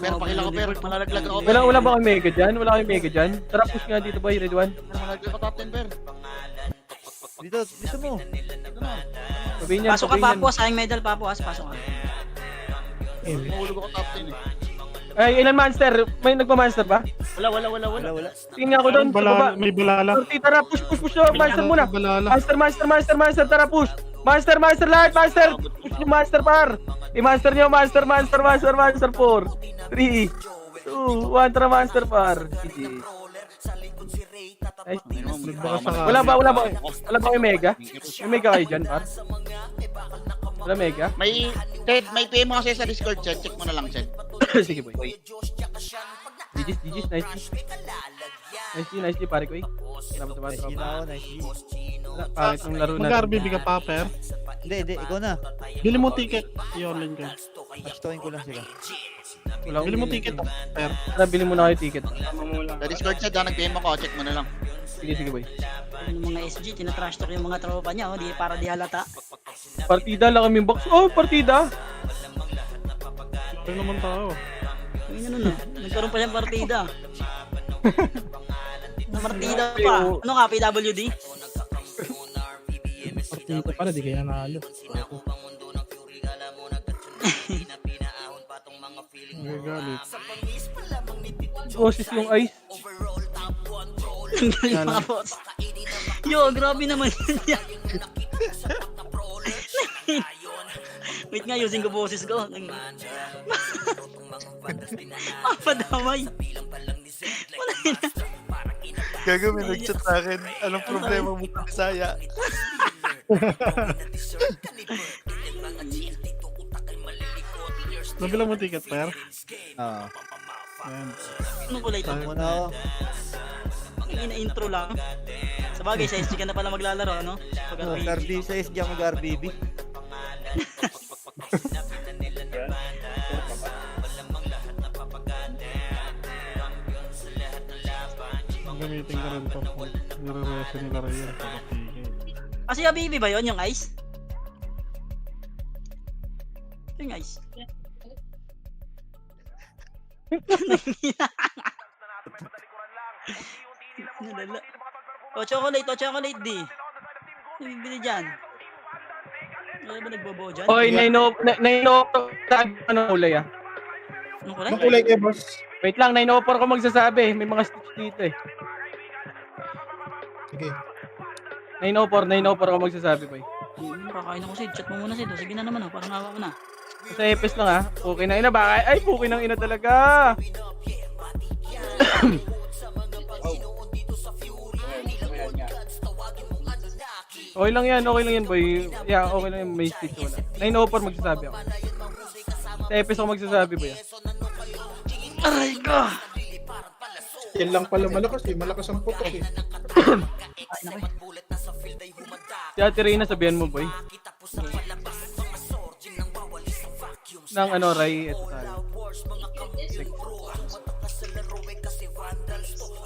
Pero pakila ko, pero malalaglag ako. Wala ba kang mega dyan? Tara push nga dito, boy, Redwan. Malalaglag ko top 10, pero. Dito mo. Sabihin niyan, Pasok ka, Papo. Sayang medal, Papo. Pasok ka. Mahulog ako top 10, eh. Ay, ilan monster? May nagpa-monster ba? Wala. Tingin ako doon, sa baba. May balala. 30, tara, push, monster muna. Balala. Monster, tara, push. Master, lahat, master. Push nyo, master, par. I-master nyo, master, 4. 3, 2, 1, tara, master, par. GG. Nice. Wala ba yung mega? May mega kayo dyan, par? Wala mega? May PM mo kasi sa Discord, Chet. Check mo na lang, Chet. Sige, boy. GG's, nicely, pare ko, eh. Salamat naman, Nice tropa. nice. Wala, pangit ng laro natin. Mag-RBB ka pa, Per. Hindi, ikaw na. Bili mo ticket. I-online ka. Gustuin ko lang sila. Wala akong Bili mo binili. ticket, Per. Tara, bili mo na kayo ticket. Tama mo lang. Sa Discord chat, nag-PM ako, check mo na lang. Sige, boy. Yung mga SG, tinatrash talk yung mga tropa niya, oh, para di halata. Partida lang kaming box. Oh, partida! Pero naman tao. Yung ano, nagkaroon pa siyang partida. Na partida pa. Ano ka, PWD? Partita para, di kaya nalo. Nagagalit. Boses yung ice. Yung mga boss. Yo, grabe naman yun. Wait nga, using ko boses ko. Mapadamay. Wala yun. Gago, may nag-chat sa akin. Anong problema mo sa Bisaya? Nabilang mo ticket, Per? Ah. Ayan. Anong kulay ito? Tama na ako. Ina-intro lang. Sa bagay, sa SG ka na pala maglalaro, no? Pag Oh, RPG. Cardi sa SG ako mag-RBB. Gamitin ko rin to. Nire-reso nila rin yun. Kapag-tigil. Ah, si Habibi ba yun, yung ice? Yung ice. Nadala. Chocolate di. Ano bibili dyan? Ano ba nagbobo dyan? Oy, 904 ano kulay ah. Anong kulay? Anong kulay kayo, boss? Wait lang, 904 ko magsasabi. May mga stitch dito eh. Sige. 904 ko magsasabi, boy. Kakain ako, Sid. Chat mo muna, Sid. Sige na naman, oh. Parang hawa mo na. Sa EPS lang ah. Okay na ina baka. Ay, puki ng ina talaga. Okay lang yan, boy. Yeah, okay lang yan, may stitch wala. 904 magsasabi ako. Sa EPS ako magsasabi, boy. Aray ko! Yan lang pala malakas eh. Malakas ang putok eh. Kain ako, eh. Si Ate Reyna, sabihan mo, boy. Nang ano, Rai, ito tayo.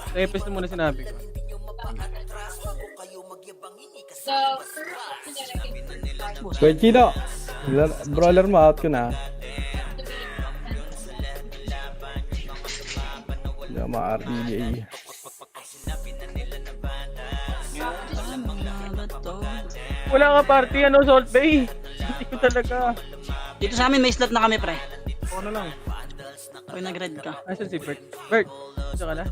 Sa EPS na muna sinabi ko. Kuya Chino, brawler mo out ko na. Hindi ako ma-RBA. Wala nga party, ano, Salt Bay. Hindi ko talaga. Dito sa amin, may slot na kami, pre. Ako na lang. Pag nag-red ka. Asan si Bert? Bert, gusto ka na?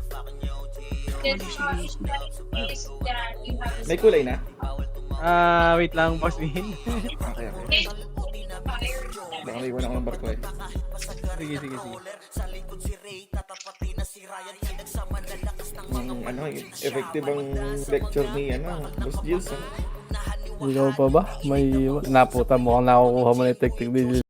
May kulay na? Wait lang, boss Win. Okay, okay. Baka may iwan ako ng barko eh. Sige. Ano, effective ang lecture ni Boss Gilles. Ikaw pa ba? May naputa mo ang nakukuha mo na yung technique